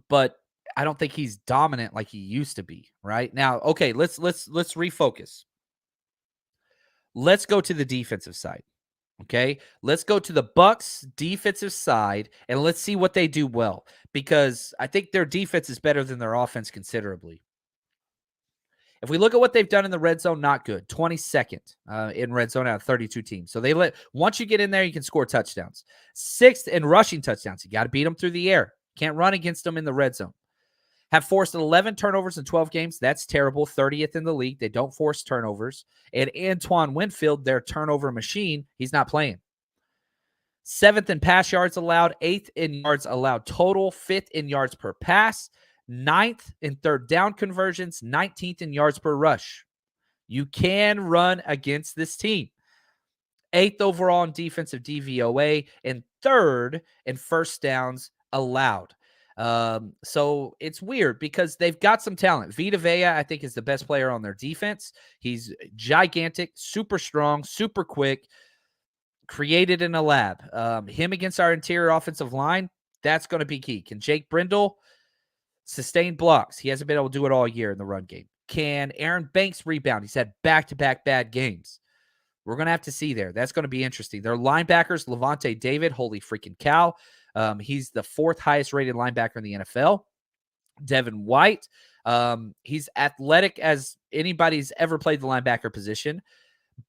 Speaker 2: but I don't think he's dominant like he used to be. Right now, okay, let's refocus. Let's go to the defensive side. Okay, let's go to the Bucs defensive side and let's see what they do well, because I think their defense is better than their offense considerably. If we look at what they've done in the red zone, not good. 22nd in red zone out of 32 teams. So once you get in there, you can score touchdowns. 6th in rushing touchdowns. You got to beat them through the air. Can't run against them in the red zone. Have forced 11 turnovers in 12 games. That's terrible. 30th in the league. They don't force turnovers. And Antoine Winfield, their turnover machine, he's not playing. 7th in pass yards allowed. 8th in yards allowed total. 5th in yards per pass. 9th in third down conversions. 19th in yards per rush. You can run against this team. 8th overall in defensive DVOA. And 3rd in first downs allowed. So it's weird because they've got some talent. Vita Vea, I think, is the best player on their defense. He's gigantic, super strong, super quick, created in a lab. Him against our interior offensive line, that's going to be key. Can Jake Brindle sustain blocks? He hasn't been able to do it all year in the run game. Can Aaron Banks rebound? He's had back-to-back bad games. We're going to have to see there. That's going to be interesting. Their linebackers, Levante David, holy freaking cow. He's the 4th highest rated linebacker in the NFL. Devin White. He's athletic as anybody's ever played the linebacker position,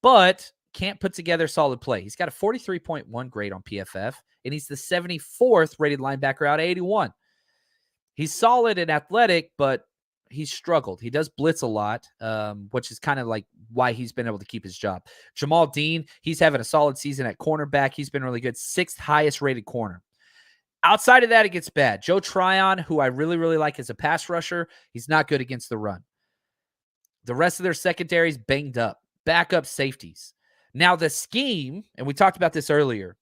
Speaker 2: but can't put together solid play. He's got a 43.1 grade on PFF, and he's the 74th rated linebacker out of 81. He's solid and athletic, but he's struggled. He does blitz a lot, which is kind of like why he's been able to keep his job. Jamal Dean, he's having a solid season at cornerback. He's been really good. 6th highest rated corner. Outside of that, it gets bad. Joe Tryon, who I really, really like as a pass rusher, he's not good against the run. The rest of their secondaries banged up. Backup safeties. Now, the scheme, and we talked about this earlier,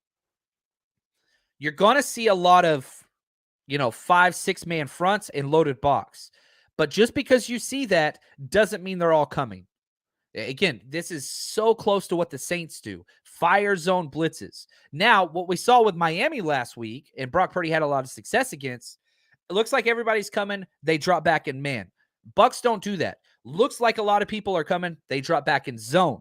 Speaker 2: you're going to see a lot of, 5-6 man fronts and loaded box. But just because you see that doesn't mean they're all coming. Again, this is so close to what the Saints do. Fire zone blitzes. Now, what we saw with Miami last week, and Brock Purdy had a lot of success against, it looks like everybody's coming. They drop back in man. Bucs don't do that. Looks like a lot of people are coming. They drop back in zone.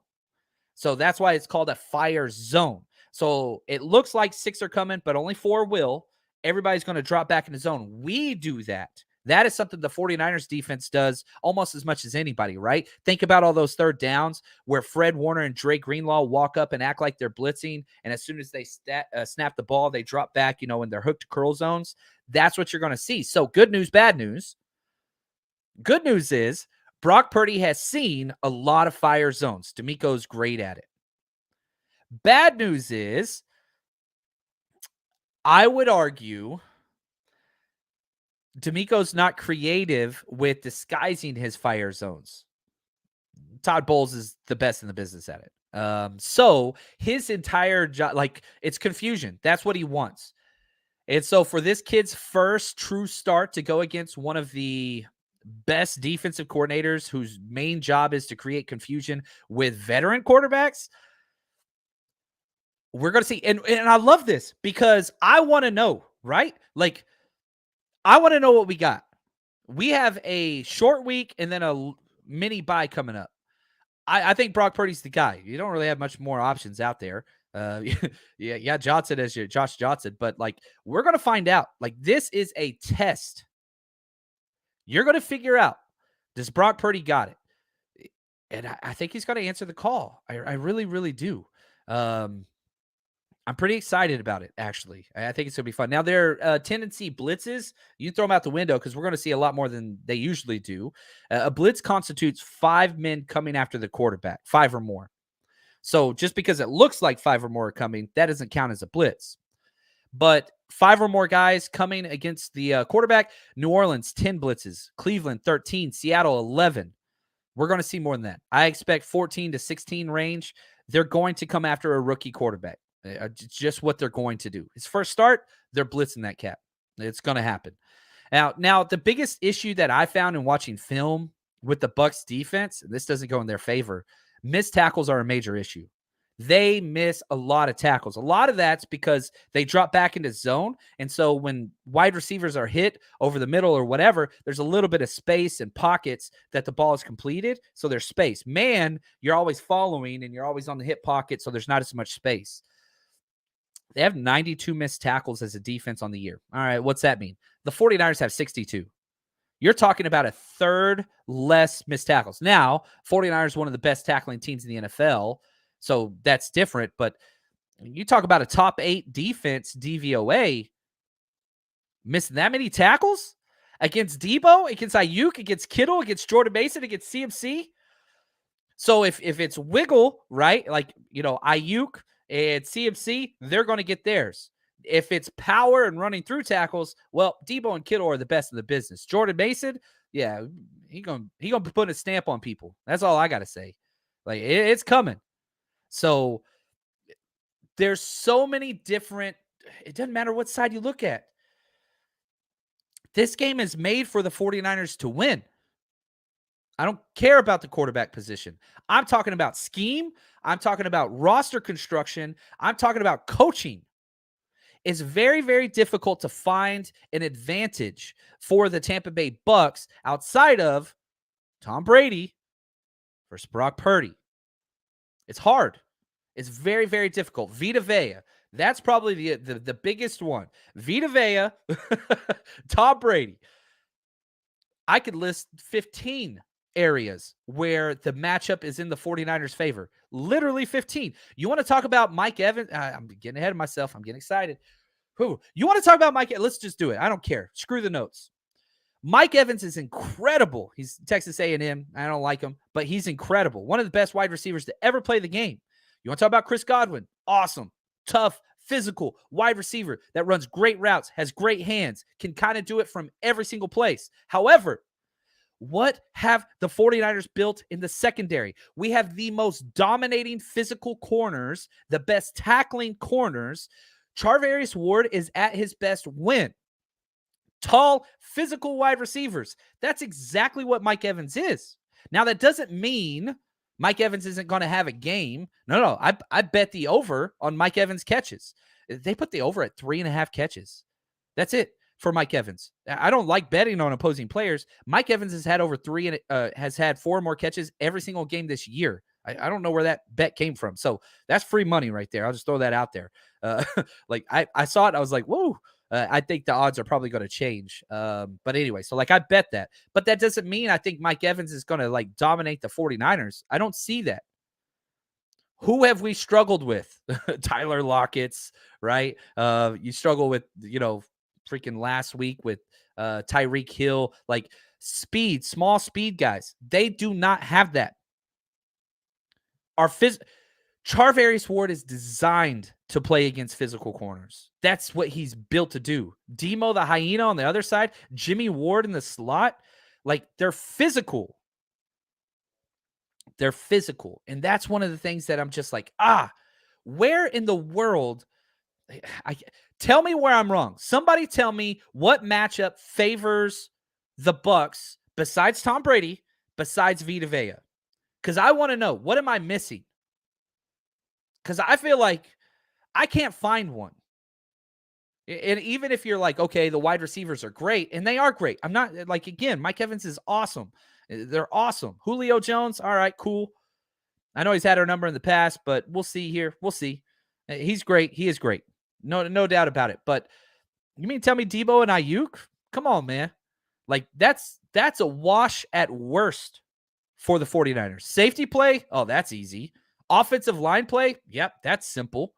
Speaker 2: So that's why it's called a fire zone. So it looks like 6 are coming, but only 4 will. Everybody's going to drop back in the zone. We do that. That is something the 49ers defense does almost as much as anybody, right? Think about all those third downs where Fred Warner and Dre Greenlaw walk up and act like they're blitzing, and as soon as they snap the ball, they drop back, in their hook to curl zones. That's what you're going to see. So good news, bad news. Good news is Brock Purdy has seen a lot of fire zones. DeMeco's great at it. Bad news is I would argue DeMeco's not creative with disguising his fire zones. Todd Bowles is the best in the business at it. So his entire job, it's confusion. That's what he wants. And so for this kid's first true start to go against one of the best defensive coordinators whose main job is to create confusion with veteran quarterbacks, we're going to see. And I love this because I want to know, right? I want to know what we got. We have a short week and then a mini bye coming up. I think Brock Purdy's the guy. You don't really have much more options out there. Yeah, Johnson as your Josh Johnson, but we're going to find out. This is a test. You're going to figure out, does Brock Purdy got it? And I think he's going to answer the call. I really, really do. I'm I'm pretty excited about it, actually. I think it's going to be fun. Now, their tendency blitzes, you throw them out the window because we're going to see a lot more than they usually do. A blitz constitutes 5 men coming after the quarterback, 5 or more. So just because it looks like 5 or more are coming, that doesn't count as a blitz. But 5 or more guys coming against the quarterback. New Orleans, 10 blitzes. Cleveland, 13. Seattle, 11. We're going to see more than that. I expect 14 to 16 range. They're going to come after a rookie quarterback. It's just what they're going to do. His first start, they're blitzing that cat. It's going to happen. Now, the biggest issue that I found in watching film with the Bucs defense, and this doesn't go in their favor, missed tackles are a major issue. They miss a lot of tackles. A lot of that's because they drop back into zone. And so when wide receivers are hit over the middle or whatever, there's a little bit of space and pockets that the ball is completed. So there's space. Man, you're always following and you're always on the hip pocket. So there's not as much space. They have 92 missed tackles as a defense on the year. All right, what's that mean? The 49ers have 62. You're talking about a third less missed tackles. Now, 49ers one of the best tackling teams in the NFL, so that's different. But you talk about a top 8 defense, DVOA, missing that many tackles against Debo, against Ayuk, against Kittle, against Jordan Mason, against CMC. So if it's wiggle, right, like, Ayuk and CMC, they're going to get theirs. If it's power and running through tackles, well, Debo and Kittle are the best in the business. Jordan Mason, yeah, he gonna put a stamp on people. That's all I got to say. Like, it's coming. So there's so many different, it doesn't matter what side you look at. This game is made for the 49ers to win. I don't care about the quarterback position. I'm talking about scheme. I'm talking about roster construction. I'm talking about coaching. It's very, very difficult to find an advantage for the Tampa Bay Bucs outside of Tom Brady versus Brock Purdy. It's hard. It's very, very difficult. Vita Vea, that's probably the biggest one. Vita Vea, Tom Brady. I could list 15 areas where the matchup is in the 49ers' favor. Literally 15. You want to talk about Mike Evans? I'm getting ahead of myself. I'm getting excited. You want to talk about Mike? Let's just do it. I don't care. Screw the notes. Mike Evans is incredible. He's Texas A&M. I don't like him, but he's incredible. One of the best wide receivers to ever play the game. You want to talk about Chris Godwin? Awesome. Tough, physical wide receiver that runs great routes, has great hands, can kind of do it from every single place. However, what have the 49ers built in the secondary? We have the most dominating physical corners, the best tackling corners. Charvarius Ward is at his best when tall, physical wide receivers. That's exactly what Mike Evans is. Now, that doesn't mean Mike Evans isn't going to have a game. No. I bet the over on Mike Evans catches. They put the over at 3.5 catches. That's it for Mike Evans. I don't like betting on opposing players. Mike Evans has had over 3 and has had 4 more catches every single game this year. I don't know where that bet came from. So that's free money right there. I'll just throw that out there. Like I saw it. I was like, whoa. I think the odds are probably going to change. But anyway, so like I bet that. But that doesn't mean I think Mike Evans is going to like dominate the 49ers. I don't see that. Who have we struggled with? Tyler Lockett's, right? You struggle with, freaking last week with Tyreek Hill. Like speed, small speed guys. They do not have that. Charvarius Ward is designed to play against physical corners. That's what he's built to do. Demo the hyena on the other side, Jimmy Ward in the slot, like they're physical. They're physical. And that's one of the things that I'm just like, where in the world? Tell me where I'm wrong. Somebody tell me what matchup favors the Bucs besides Tom Brady, besides Vita Vea. Because I want to know, what am I missing? Because I feel like I can't find one. And even if you're like, okay, the wide receivers are great, and they are great. I'm not like, again, Mike Evans is awesome. They're awesome. Julio Jones, all right, cool. I know he's had our number in the past, but we'll see here. We'll see. He's great. He is great. No doubt about it. But you mean tell me Debo and Ayuk? Come on, man. Like that's a wash at worst for the 49ers. Safety play? Oh, that's easy. Offensive line play? Yep, that's simple.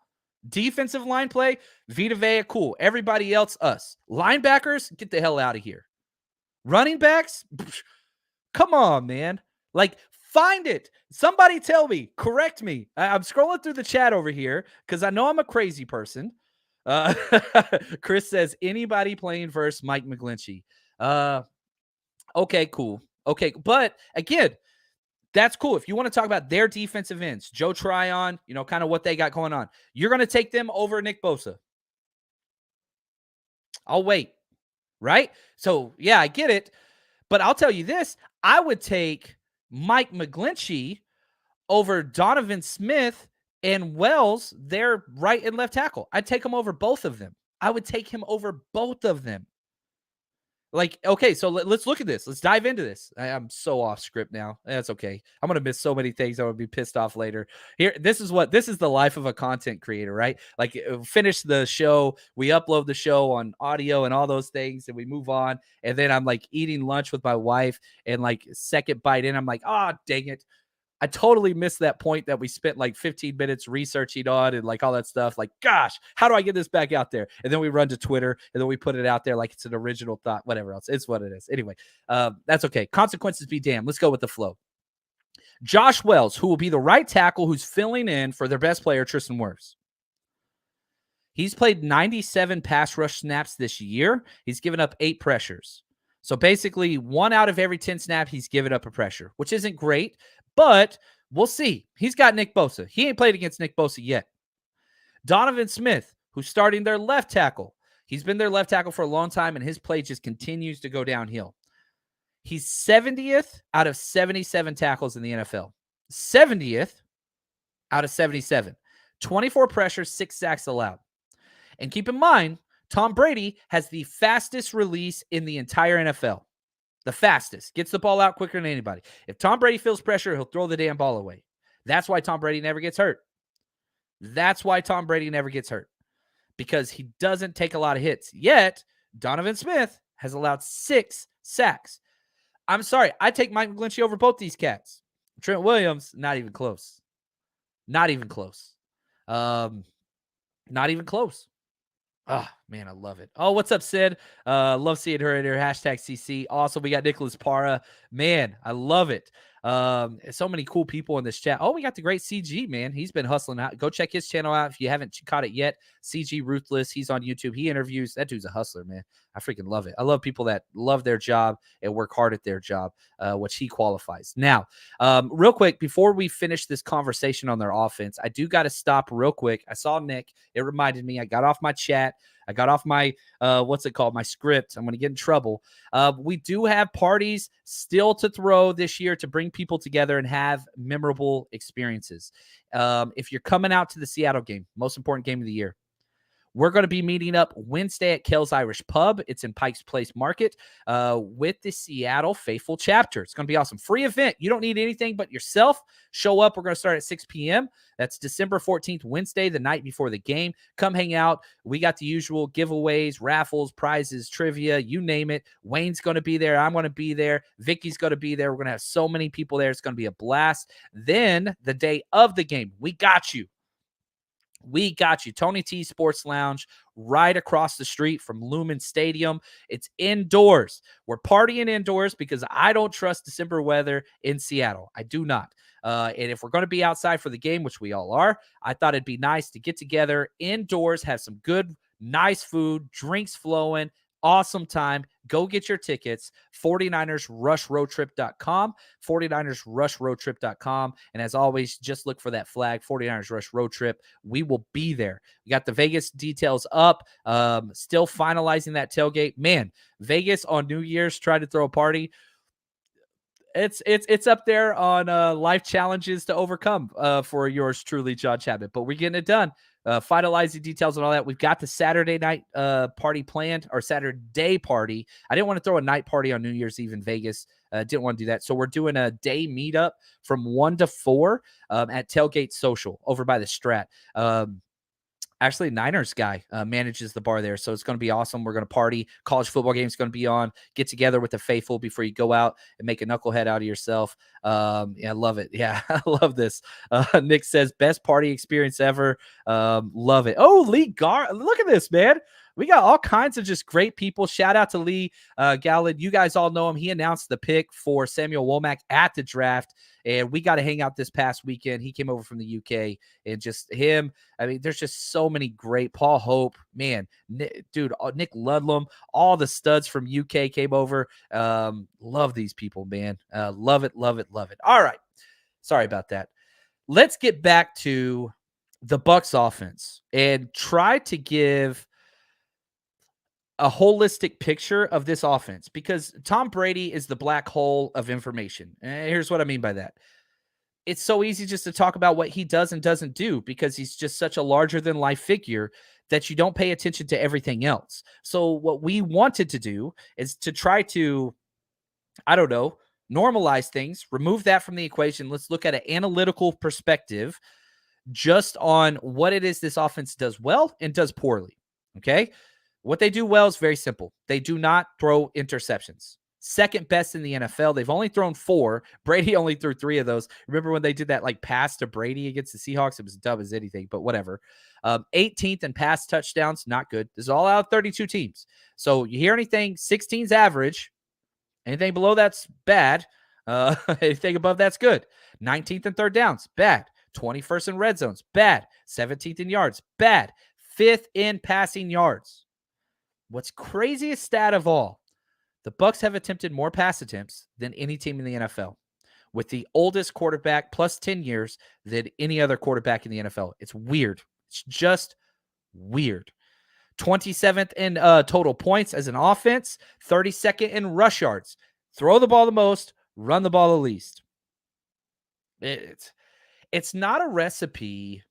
Speaker 2: Defensive line play, Vita Vea, cool. Everybody else, us. Linebackers, get the hell out of here. Running backs, come on, man. Like, find it. Somebody tell me, correct me. I'm scrolling through the chat over here because I know I'm a crazy person. Chris says, anybody playing versus Mike McGlinchey. Okay, cool. Okay, but again, that's cool. If you want to talk about their defensive ends, Joe Tryon, kind of what they got going on, you're going to take them over Nick Bosa. I'll wait, right? So, yeah, I get it. But I'll tell you this. I would take Mike McGlinchey over Donovan Smith and Wells, their right and left tackle. I'd take him over both of them. I would take him over both of them. Like, okay, so let's look at this. Let's dive into this. I'm so off script now. That's okay. I'm going to miss so many things. I would be pissed off later. Here, this is the life of a content creator, right? Like, finish the show. We upload the show on audio and all those things, and we move on. And then I'm like eating lunch with my wife, and like second bite in, I'm like, oh, dang it. I totally missed that point that we spent like 15 minutes researching on and like all that stuff. Like, gosh, how do I get this back out there? And then we run to Twitter and then we put it out there like it's an original thought, whatever else. It's what it is. Anyway, that's okay. Consequences be damned. Let's go with the flow. Josh Wells, who will be the right tackle who's filling in for their best player, Tristan Wirfs. He's played 97 pass rush snaps this year. He's given up 8 pressures. So basically 1 out of every 10 snaps, he's given up a pressure, which isn't great. But we'll see. He's got Nick Bosa. He ain't played against Nick Bosa yet. Donovan Smith, who's starting their left tackle. He's been their left tackle for a long time, and his play just continues to go downhill. He's 70th out of 77 tackles in the NFL. 70th out of 77. 24 pressures, 6 sacks allowed. And keep in mind, Tom Brady has the fastest release in the entire NFL. The fastest. Gets the ball out quicker than anybody. If Tom Brady feels pressure, he'll throw the damn ball away. That's why Tom Brady never gets hurt. Because he doesn't take a lot of hits. Yet, Donovan Smith has allowed 6 sacks. I'm sorry. I take Mike McGlinchey over both these cats. Trent Williams, not even close. Not even close. Oh, man, I love it. Oh, what's up, Sid? Love seeing her in her hashtag CC. Also, we got Nicholas Para. Man, I love it. So many cool people in this chat. Oh, we got the great CG, man. He's been hustling out. Go check his channel out if you haven't caught it yet. CG Ruthless. He's on YouTube. He interviews. That dude's a hustler, man. I freaking love it. I love people that love their job and work hard at their job, which he qualifies. Now, real quick, before we finish this conversation on their offense, I do got to stop real quick. I saw Nick. It reminded me. I got off my chat. I got off my, my script. I'm going to get in trouble. We do have parties still to throw this year to bring people together and have memorable experiences. If you're coming out to the Seattle game, most important game of the year, we're going to be meeting up Wednesday at Kel's Irish Pub. It's in Pikes Place Market with the Seattle Faithful Chapter. It's going to be awesome. Free event. You don't need anything but yourself. Show up. We're going to start at 6 p.m. That's December 14th, Wednesday, the night before the game. Come hang out. We got the usual giveaways, raffles, prizes, trivia, you name it. Wayne's going to be there. I'm going to be there. Vicky's going to be there. We're going to have so many people there. It's going to be a blast. Then the day of the game, we got you. Tony T Sports Lounge right across the street from Lumen Stadium. It's indoors. We're partying indoors because I don't trust December weather in Seattle. I do not. And if we're going to be outside for the game, which we all are, I thought it'd be nice to get together indoors, have some good, nice food, drinks flowing, awesome time. Go get your tickets. 49ersrushroadtrip.com. 49ersrushroadtrip.com. And as always, just look for that flag, 49ers Rush Road Trip. We will be there. We got the Vegas details up. Still finalizing that tailgate. Man, Vegas on New Year's tried to throw a party. It's up there on life challenges to overcome for yours truly, John Chapman. But we're getting it done. Finalizing details and all that. We've got the Saturday night party planned, or Saturday party. I didn't want to throw a night party on New Year's Eve in Vegas. Didn't want to do that. So we're doing a day meetup from 1 to 4 at Tailgate Social over by the Strat. Actually, Niners guy manages the bar there. So it's going to be awesome. We're going to party. College football game is going to be on. Get together with the faithful before you go out and make a knucklehead out of yourself. Yeah, I love it. Yeah, I love this. Nick says, best party experience ever. Love it. Oh, Lee Gar. Look at this, man. We got all kinds of just great people. Shout out to Lee Gallad. You guys all know him. He announced the pick for Samuel Womack at the draft, and we got to hang out this past weekend. He came over from the UK, and just him. I mean, there's just so many great. Paul Hope, man, dude, Nick Ludlam, all the studs from UK came over. Love these people, man. Love it, love it, love it. All right. Sorry about that. Let's get back to the Bucs offense and try to give a holistic picture of this offense, because Tom Brady is the black hole of information. And here's what I mean by that. It's so easy just to talk about what he does and doesn't do because he's just such a larger than life figure that you don't pay attention to everything else. So what we wanted to do is to try to, I don't know, normalize things, remove that from the equation. Let's look at an analytical perspective just on what it is this offense does well and does poorly. Okay. What they do well is very simple. They do not throw interceptions. Second best in the NFL. They've only thrown 4. Brady only threw 3 of those. Remember when they did that like pass to Brady against the Seahawks? It was dumb as anything, but whatever. 18th in pass touchdowns, not good. This is all out of 32 teams. So you hear anything, 16's average. Anything below that's bad. Anything above that's good. 19th in third downs, bad. 21st in red zones, bad. 17th in yards, bad. 5th in passing yards. What's craziest stat of all, the Bucs have attempted more pass attempts than any team in the NFL, with the oldest quarterback plus 10 years than any other quarterback in the NFL. It's weird. It's just weird. 27th in total points as an offense, 32nd in rush yards. Throw the ball the most, run the ball the least. It's not a recipe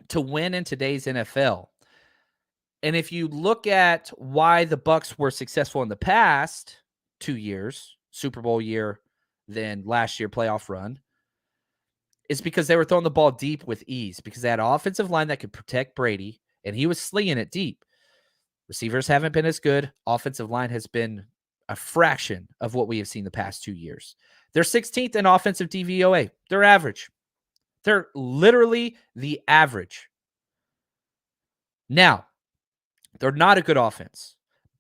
Speaker 2: to win in today's NFL. And if you look at why the Bucs were successful in the past 2 years, Super Bowl year, then last year playoff run, it's because they were throwing the ball deep with ease, because they had an offensive line that could protect Brady, and he was slinging it deep. Receivers haven't been as good. Offensive line has been a fraction of what we have seen the past 2 years. They're 16th in offensive DVOA. They're average. They're literally the average. Now, they're not a good offense,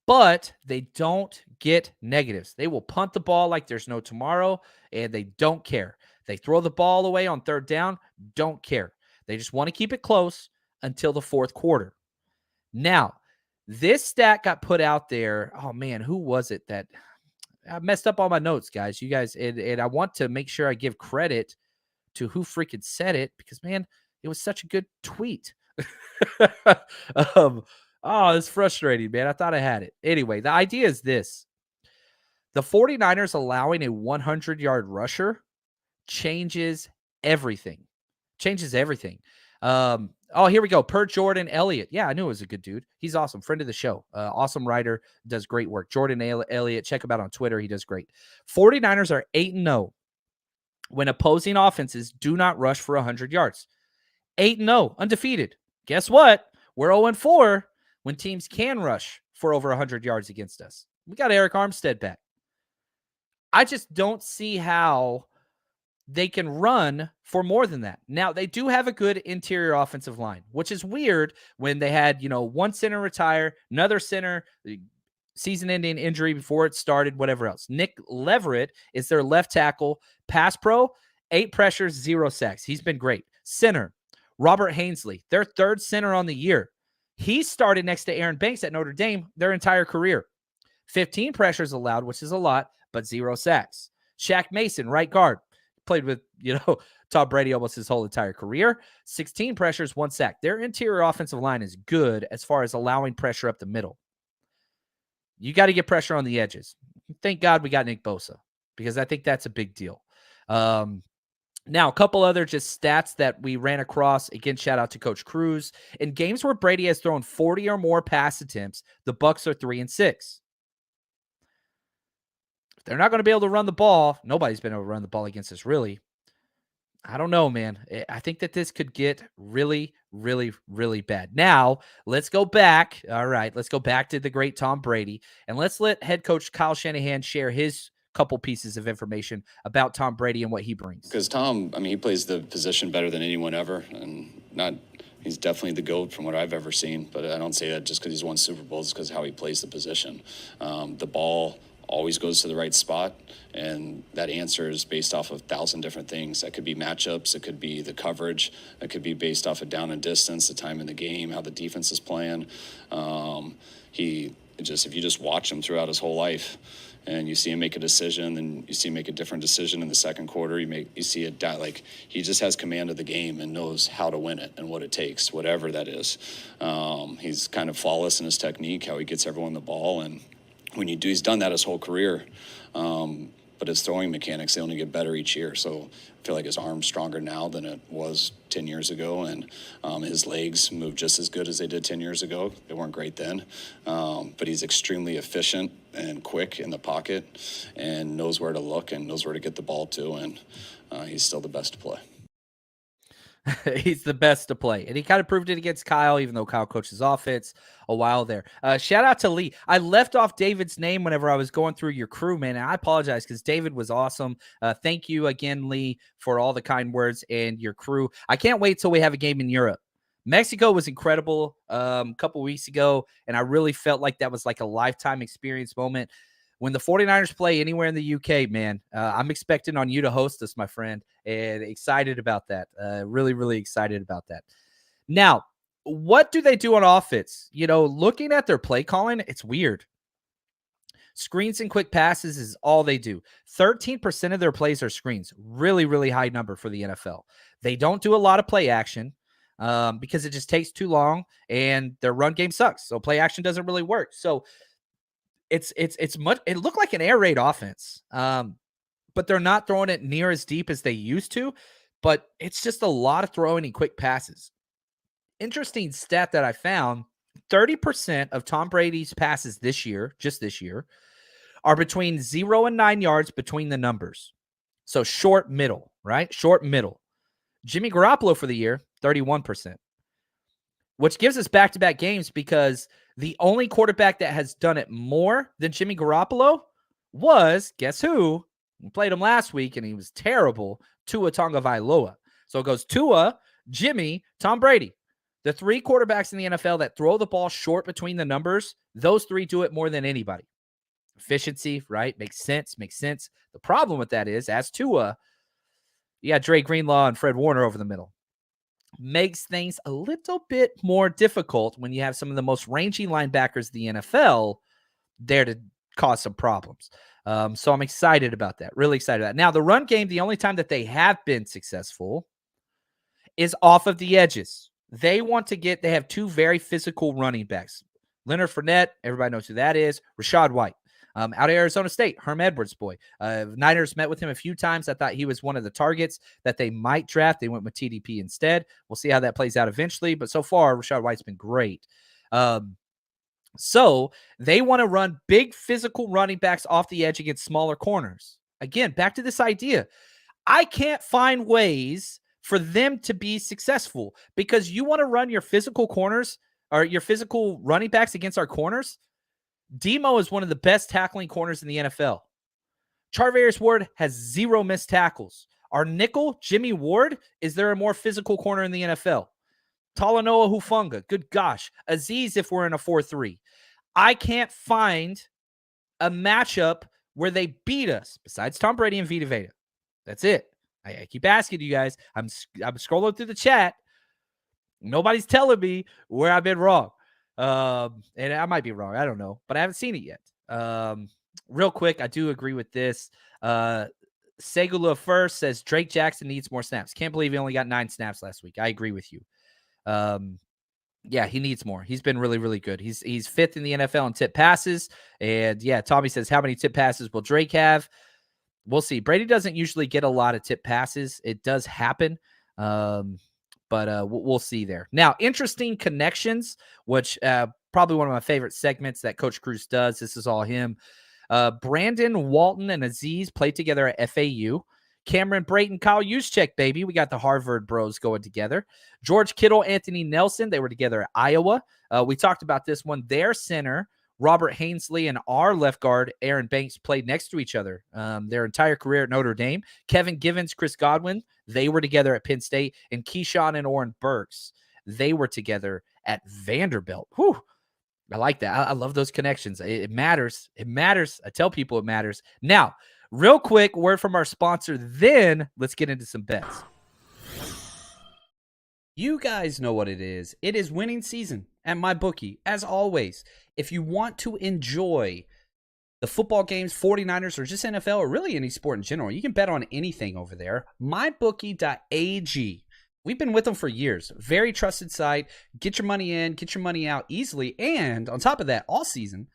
Speaker 2: but they don't get negatives. They will punt the ball like there's no tomorrow, and they don't care. They throw the ball away on third down, don't care. They just want to keep it close until the fourth quarter. Now, this stat got put out there. Oh, man, who was it that I messed up all my notes, guys? You guys, and I want to make sure I give credit to who freaking said it, because, man, it was such a good tweet. Oh, it's frustrating, man. I thought I had it. Anyway, the idea is this. The 49ers allowing a 100-yard rusher changes everything. Changes everything. Oh, here we go. Per Jordan Elliott. Yeah, I knew it was a good dude. He's awesome. Friend of the show. Awesome writer. Does great work. Jordan Elliott. Check him out on Twitter. He does great. 49ers are 8-0 when opposing offenses do not rush for 100 yards. 8-0. Undefeated. Guess what? We're 0-4 when teams can rush for over 100 yards against us. We got Eric Armstead back. I just don't see how they can run for more than that. Now, they do have a good interior offensive line, which is weird when they had, one center retire, another center, season-ending injury before it started, whatever else. Nick Leverett is their left tackle, pass pro, 8 pressures, 0 sacks. He's been great. Center, Robert Hainsley, their third center on the year. He started next to Aaron Banks at Notre Dame their entire career. 15 pressures allowed, which is a lot, but 0 sacks. Shaq Mason, right guard, played with, Tom Brady almost his whole entire career. 16 pressures, 1 sack. Their interior offensive line is good as far as allowing pressure up the middle. You got to get pressure on the edges. Thank God we got Nick Bosa, because I think that's a big deal. Now, a couple other just stats that we ran across. Again, shout out to Coach Cruz. In games where Brady has thrown 40 or more pass attempts, the Bucs are 3-6. If they're not going to be able to run the ball, nobody's been able to run the ball against us, really. I don't know, man. I think that this could get really, really, really bad. Now, let's go back. All right, let's go back to the great Tom Brady, and let's let head coach Kyle Shanahan share his couple pieces of information about Tom Brady and what he brings.
Speaker 3: Because Tom, I mean, he plays the position better than anyone ever, and he's definitely the GOAT from what I've ever seen. But I don't say that just because he's won Super Bowls, because how he plays the position. The ball always goes to the right spot, and that answer is based off of 1,000 different things. That could be matchups, it could be the coverage, it could be based off of down and distance, the time in the game, how the defense is playing. If you just watch him throughout his whole life, and you see him make a decision, and you see him make a different decision in the second quarter, you see it like he just has command of the game and knows how to win it and what it takes, whatever that is. He's kind of flawless in his technique, how he gets everyone the ball, and he's done that his whole career. But his throwing mechanics, they only get better each year. So I feel like his arm's stronger now than it was 10 years ago. And his legs move just as good as they did 10 years ago. They weren't great then. But he's extremely efficient and quick in the pocket and knows where to look and knows where to get the ball to. And he's still the best to play.
Speaker 2: He's the best to play. And he kind of proved it against Kyle, even though Kyle coaches offense a while there. Shout out to Lee. I left off David's name whenever I was going through your crew, man. And I apologize because David was awesome. Thank you again, Lee, for all the kind words and your crew. I can't wait till we have a game in Europe. Mexico was incredible a couple weeks ago, and I really felt like that was like a lifetime experience moment. When the 49ers play anywhere in the UK, man, I'm expecting on you to host us, my friend, and excited about that. Really, really excited about that. Now, what do they do on offense? Looking at their play calling, it's weird. Screens and quick passes is all they do. 13% of their plays are screens. Really, really high number for the NFL. They don't do a lot of play action because it just takes too long, and their run game sucks. So play action doesn't really work. So it's much. It looked like an air raid offense, but they're not throwing it near as deep as they used to. But it's just a lot of throwing and quick passes. Interesting stat that I found: 30% of Tom Brady's passes just this year, are between 0 and 9 yards between the numbers. So short middle, right? Short middle. Jimmy Garoppolo for the year, 31%, which gives us back-to-back games because the only quarterback that has done it more than Jimmy Garoppolo was, guess who? We played him last week, and he was terrible, Tua Tagovailoa. So it goes Tua, Jimmy, Tom Brady. The three quarterbacks in the NFL that throw the ball short between the numbers, those three do it more than anybody. Efficiency, right? Makes sense. The problem with that is, as Tua, you got Dre Greenlaw and Fred Warner over the middle. Makes things a little bit more difficult when you have some of the most rangy linebackers in the NFL there to cause some problems. So I'm excited about that. Really excited about that. Now, the run game, the only time that they have been successful is off of the edges. They have two very physical running backs. Leonard Fournette, everybody knows who that is. Rashad White. Out of Arizona State, Herm Edwards' boy. Niners met with him a few times. I thought he was one of the targets that they might draft. They went with TDP instead. We'll see how that plays out eventually. But so far, Rashad White's been great. So they want to run big physical running backs off the edge against smaller corners. Again, back to this idea. I can't find ways for them to be successful because you want to run your physical corners or your physical running backs against our corners. Demo is one of the best tackling corners in the NFL. Charvarius Ward has 0 missed tackles. Our nickel, Jimmy Ward, is there a more physical corner in the NFL? Talanoa Hufanga, good gosh. Aziz if we're in a 4-3. I can't find a matchup where they beat us besides Tom Brady and Vita Vea. That's it. I keep asking you guys. I'm scrolling through the chat. Nobody's telling me where I've been wrong. And I might be wrong. I don't know, but I haven't seen it yet. Real quick, I do agree with this. Segula first says Drake Jackson needs more snaps. Can't believe he only got 9 snaps last week. I agree with you. Yeah, he needs more. He's been really, really good. He's 5th in the NFL in tip passes. And yeah, Tommy says, how many tip passes will Drake have? We'll see. Brady doesn't usually get a lot of tip passes. It does happen. But we'll see there. Now, interesting connections, which probably one of my favorite segments that Coach Cruz does. This is all him. Brandon Walton and Aziz played together at FAU. Cameron Brayton, Kyle Juszczyk, baby. We got the Harvard bros going together. George Kittle, Anthony Nelson, they were together at Iowa. We talked about this one. Their center, Robert Hainsley, and our left guard, Aaron Banks, played next to each other their entire career at Notre Dame. Kevin Givens, Chris Godwin, they were together at Penn State. And Keyshawn and Oren Burks, they were together at Vanderbilt. Whew. I like that. I love those connections. It matters. It matters. I tell people it matters. Now, real quick, word from our sponsor. Then let's get into some bets. You guys know what it is. It is winning season at MyBookie. As always, if you want to enjoy the football games, 49ers, or just NFL, or really any sport in general, you can bet on anything over there. MyBookie.ag. We've been with them for years. Very trusted site. Get your money in, get your money out easily. And on top of that, all season,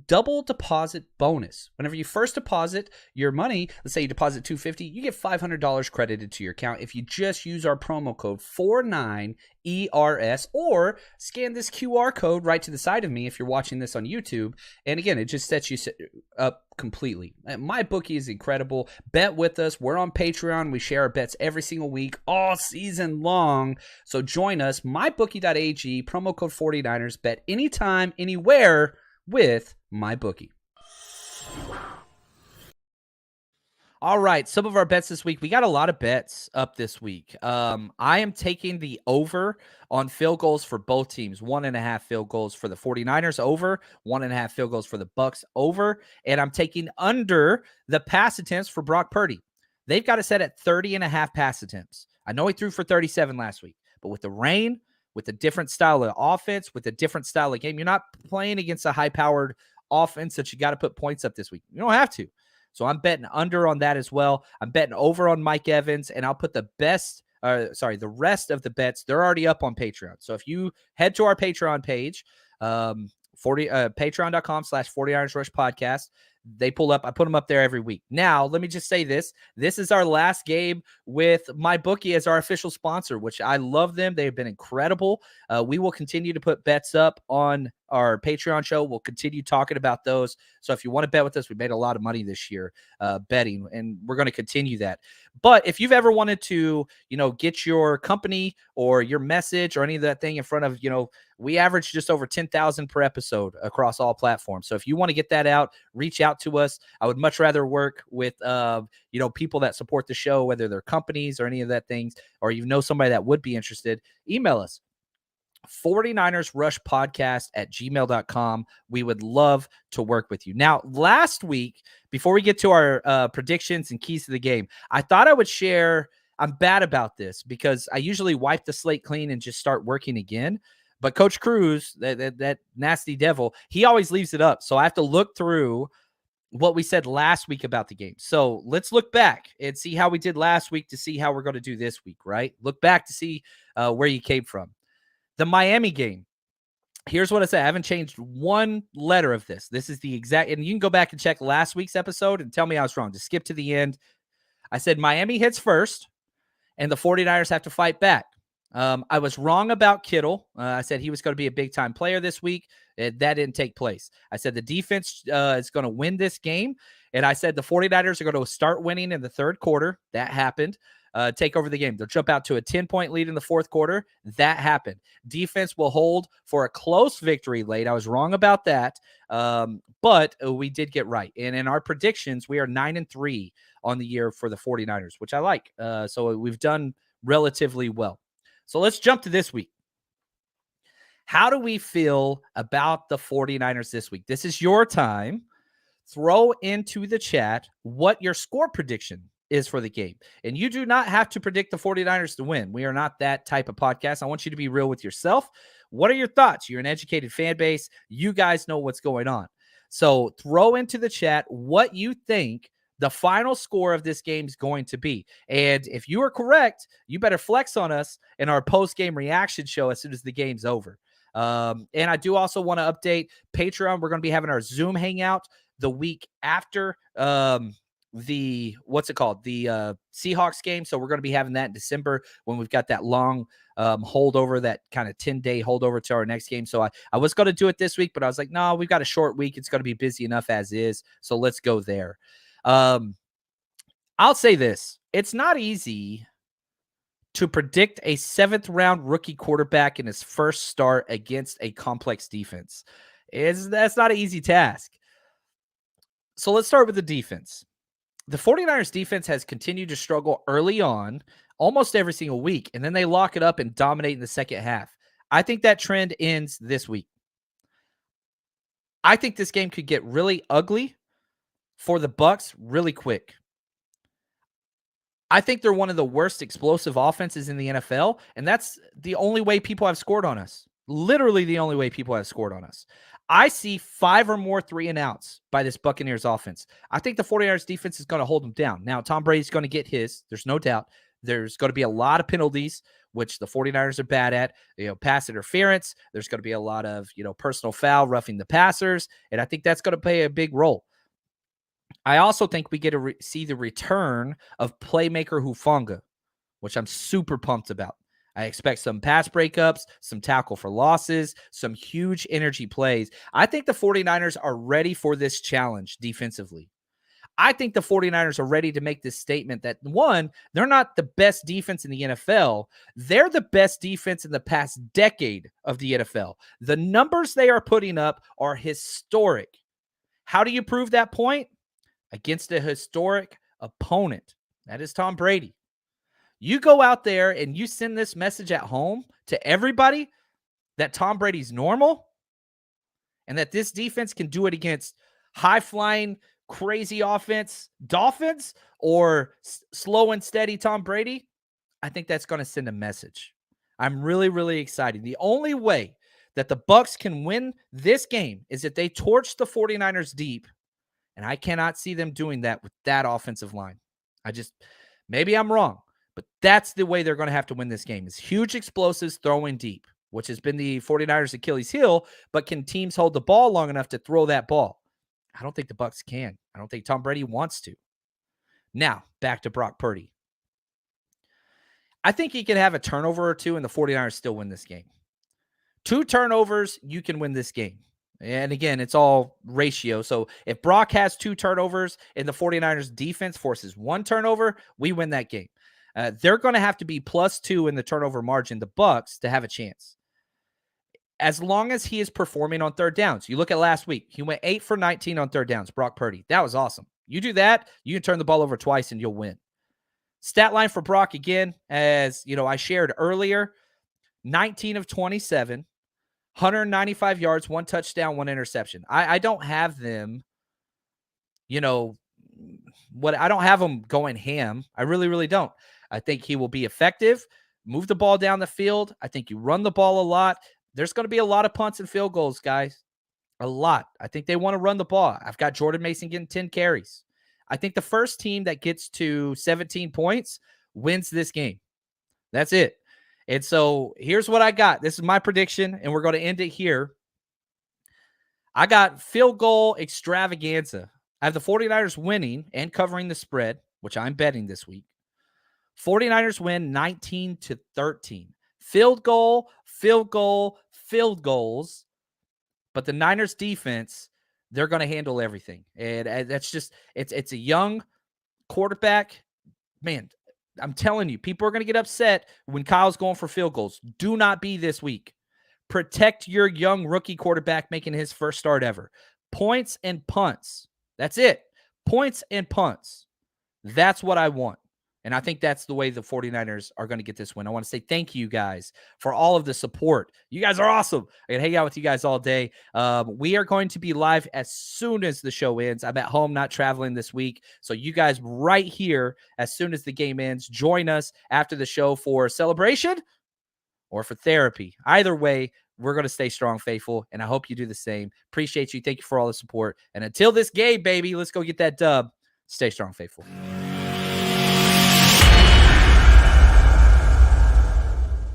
Speaker 2: double deposit bonus. Whenever you first deposit your money, let's say you deposit $250, you get $500 credited to your account if you just use our promo code 49ERS or scan this QR code right to the side of me if you're watching this on YouTube. And again, it just sets you up completely. MyBookie is incredible. Bet with us. We're on Patreon. We share our bets every single week, all season long. So join us, mybookie.ag, promo code 49ers. Bet anytime, anywhere with MyBookie. All right, some of our bets this week. We got a lot of bets up this week. I am taking the over on field goals for both teams. 1.5 field goals for the 49ers over, 1.5 field goals for the Bucs over, and I'm taking under the pass attempts for Brock Purdy. They've got it set at 30.5 pass attempts. I know he threw for 37 last week, but with the rain, with a different style of offense, with a different style of game, you're not playing against a high-powered offense that you got to put points up this week. You don't have to. So I'm betting under on that as well. I'm betting over on Mike Evans, and I'll put the rest of the bets, they're already up on Patreon. So if you head to our Patreon page, patreon.com/49ers Rush Podcast, they pull up. I put them up there every week. Now, let me just say this. This is our last game with MyBookie as our official sponsor, which I love them. They've been incredible. We will continue to put bets up on our Patreon show. We'll continue talking about those. So if you want to bet with us, we made a lot of money this year betting, and we're going to continue that. But if you've ever wanted to, get your company or your message or any of that thing in front of, we average just over 10,000 per episode across all platforms. So if you want to get that out, reach out to us. I would much rather work with, people that support the show, whether they're companies or any of that things, or somebody that would be interested. Email us. 49ers Rush Podcast at gmail.com. We would love to work with you. Now, last week, before we get to our predictions and keys to the game, I thought I would share. I'm bad about this because I usually wipe the slate clean and just start working again. But Coach Cruz, that nasty devil, he always leaves it up. So I have to look through what we said last week about the game. So let's look back and see how we did last week to see how we're going to do this week, right? Look back to see where you came from. The Miami game. Here's what I said. I haven't changed one letter of this. This is the exact, and you can go back and check last week's episode and tell me I was wrong. Just skip to the end. I said Miami hits first, and the 49ers have to fight back. I was wrong about Kittle. I said he was going to be a big-time player this week. That didn't take place. I said the defense is going to win this game, and I said the 49ers are going to start winning in the third quarter. That happened. Take over the game. They'll jump out to a 10-point lead in the fourth quarter. That happened. Defense will hold for a close victory late. I was wrong about that, but we did get right. And in our predictions, we are 9-3 on the year for the 49ers, which I like. So we've done relatively well. So let's jump to this week. How do we feel about the 49ers this week? This is your time. Throw into the chat what your score prediction is for the game. And you do not have to predict the 49ers to win. We are not that type of podcast. I want you to be real with yourself. What are your thoughts? You're an educated fan base. You guys know what's going on. So throw into the chat what you think the final score of this game is going to be. And if you are correct, you better flex on us in our post-game reaction show as soon as the game's over. And I do also want to update Patreon. We're going to be having our Zoom hangout the week after the Seahawks game. So we're going to be having that in December when we've got that long holdover, that kind of 10-day holdover to our next game. So I was going to do it this week, but I was like, no, we've got a short week. It's going to be busy enough as is. So let's go there. I'll say this. It's not easy to predict a 7th-round rookie quarterback in his first start against a complex defense. That's not an easy task. So let's start with the defense. The 49ers defense has continued to struggle early on almost every single week, and then they lock it up and dominate in the second half. I think that trend ends this week. I think this game could get really ugly for the Bucs really quick. I think they're one of the worst explosive offenses in the NFL, and that's the only way people have scored on us. Literally the only way people have scored on us. I see 5 or more 3-and-outs by this Buccaneers offense. I think the 49ers defense is going to hold them down. Now, Tom Brady's going to get his. There's no doubt. There's going to be a lot of penalties, which the 49ers are bad at. Pass interference. There's going to be a lot of, personal foul, roughing the passers, and I think that's going to play a big role. I also think we get to see the return of playmaker Hufanga, which I'm super pumped about. I expect some pass breakups, some tackle for losses, some huge energy plays. I think the 49ers are ready for this challenge defensively. I think the 49ers are ready to make this statement that, one, they're not the best defense in the NFL. They're the best defense in the past decade of the NFL. The numbers they are putting up are historic. How do you prove that point? Against a historic opponent. That is Tom Brady. You go out there and you send this message at home to everybody that Tom Brady's normal and that this defense can do it against high-flying, crazy offense Dolphins or slow and steady Tom Brady. I think that's going to send a message. I'm really, really excited. The only way that the Bucs can win this game is if they torch the 49ers deep. And I cannot see them doing that with that offensive line. Maybe I'm wrong, but that's the way they're going to have to win this game is huge explosives throwing deep, which has been the 49ers' Achilles heel, but can teams hold the ball long enough to throw that ball? I don't think the Bucs can. I don't think Tom Brady wants to. Now, back to Brock Purdy. I think he can have a turnover or two and the 49ers still win this game. 2 turnovers, you can win this game. And again, it's all ratio. So if Brock has 2 turnovers and the 49ers defense forces 1 turnover, we win that game. They're going to have to be +2 in the turnover margin, the Bucs, to have a chance. As long as he is performing on third downs. You look at last week. He went 8 for 19 on third downs, Brock Purdy. That was awesome. You do that, you can turn the ball over twice and you'll win. Stat line for Brock, again, as I shared earlier, 19 of 27. 195 yards, 1 touchdown, 1 interception. I don't have them, I don't have them going ham. I really, really don't. I think he will be effective, move the ball down the field. I think you run the ball a lot. There's going to be a lot of punts and field goals, guys. A lot. I think they want to run the ball. I've got Jordan Mason getting 10 carries. I think the first team that gets to 17 points wins this game. That's it. And so here's what I got. This is my prediction, and we're going to end it here. I got field goal extravaganza. I have the 49ers winning and covering the spread, which I'm betting this week. 49ers win 19-13. Field goal, field goals. But the Niners defense, they're going to handle everything. And that's just, it's a young quarterback. Man, I'm telling you, people are going to get upset when Kyle's going for field goals. Do not be this week. Protect your young rookie quarterback making his first start ever. Points and punts. That's it. Points and punts. That's what I want. And I think that's the way the 49ers are going to get this win. I want to say thank you guys for all of the support. You guys are awesome. I can hang out with you guys all day. We are going to be live as soon as the show ends. I'm at home, not traveling this week. So you guys right here, as soon as the game ends, join us after the show for celebration or for therapy. Either way, we're going to stay strong, faithful, and I hope you do the same. Appreciate you. Thank you for all the support. And until this game, baby, let's go get that dub. Stay strong, faithful.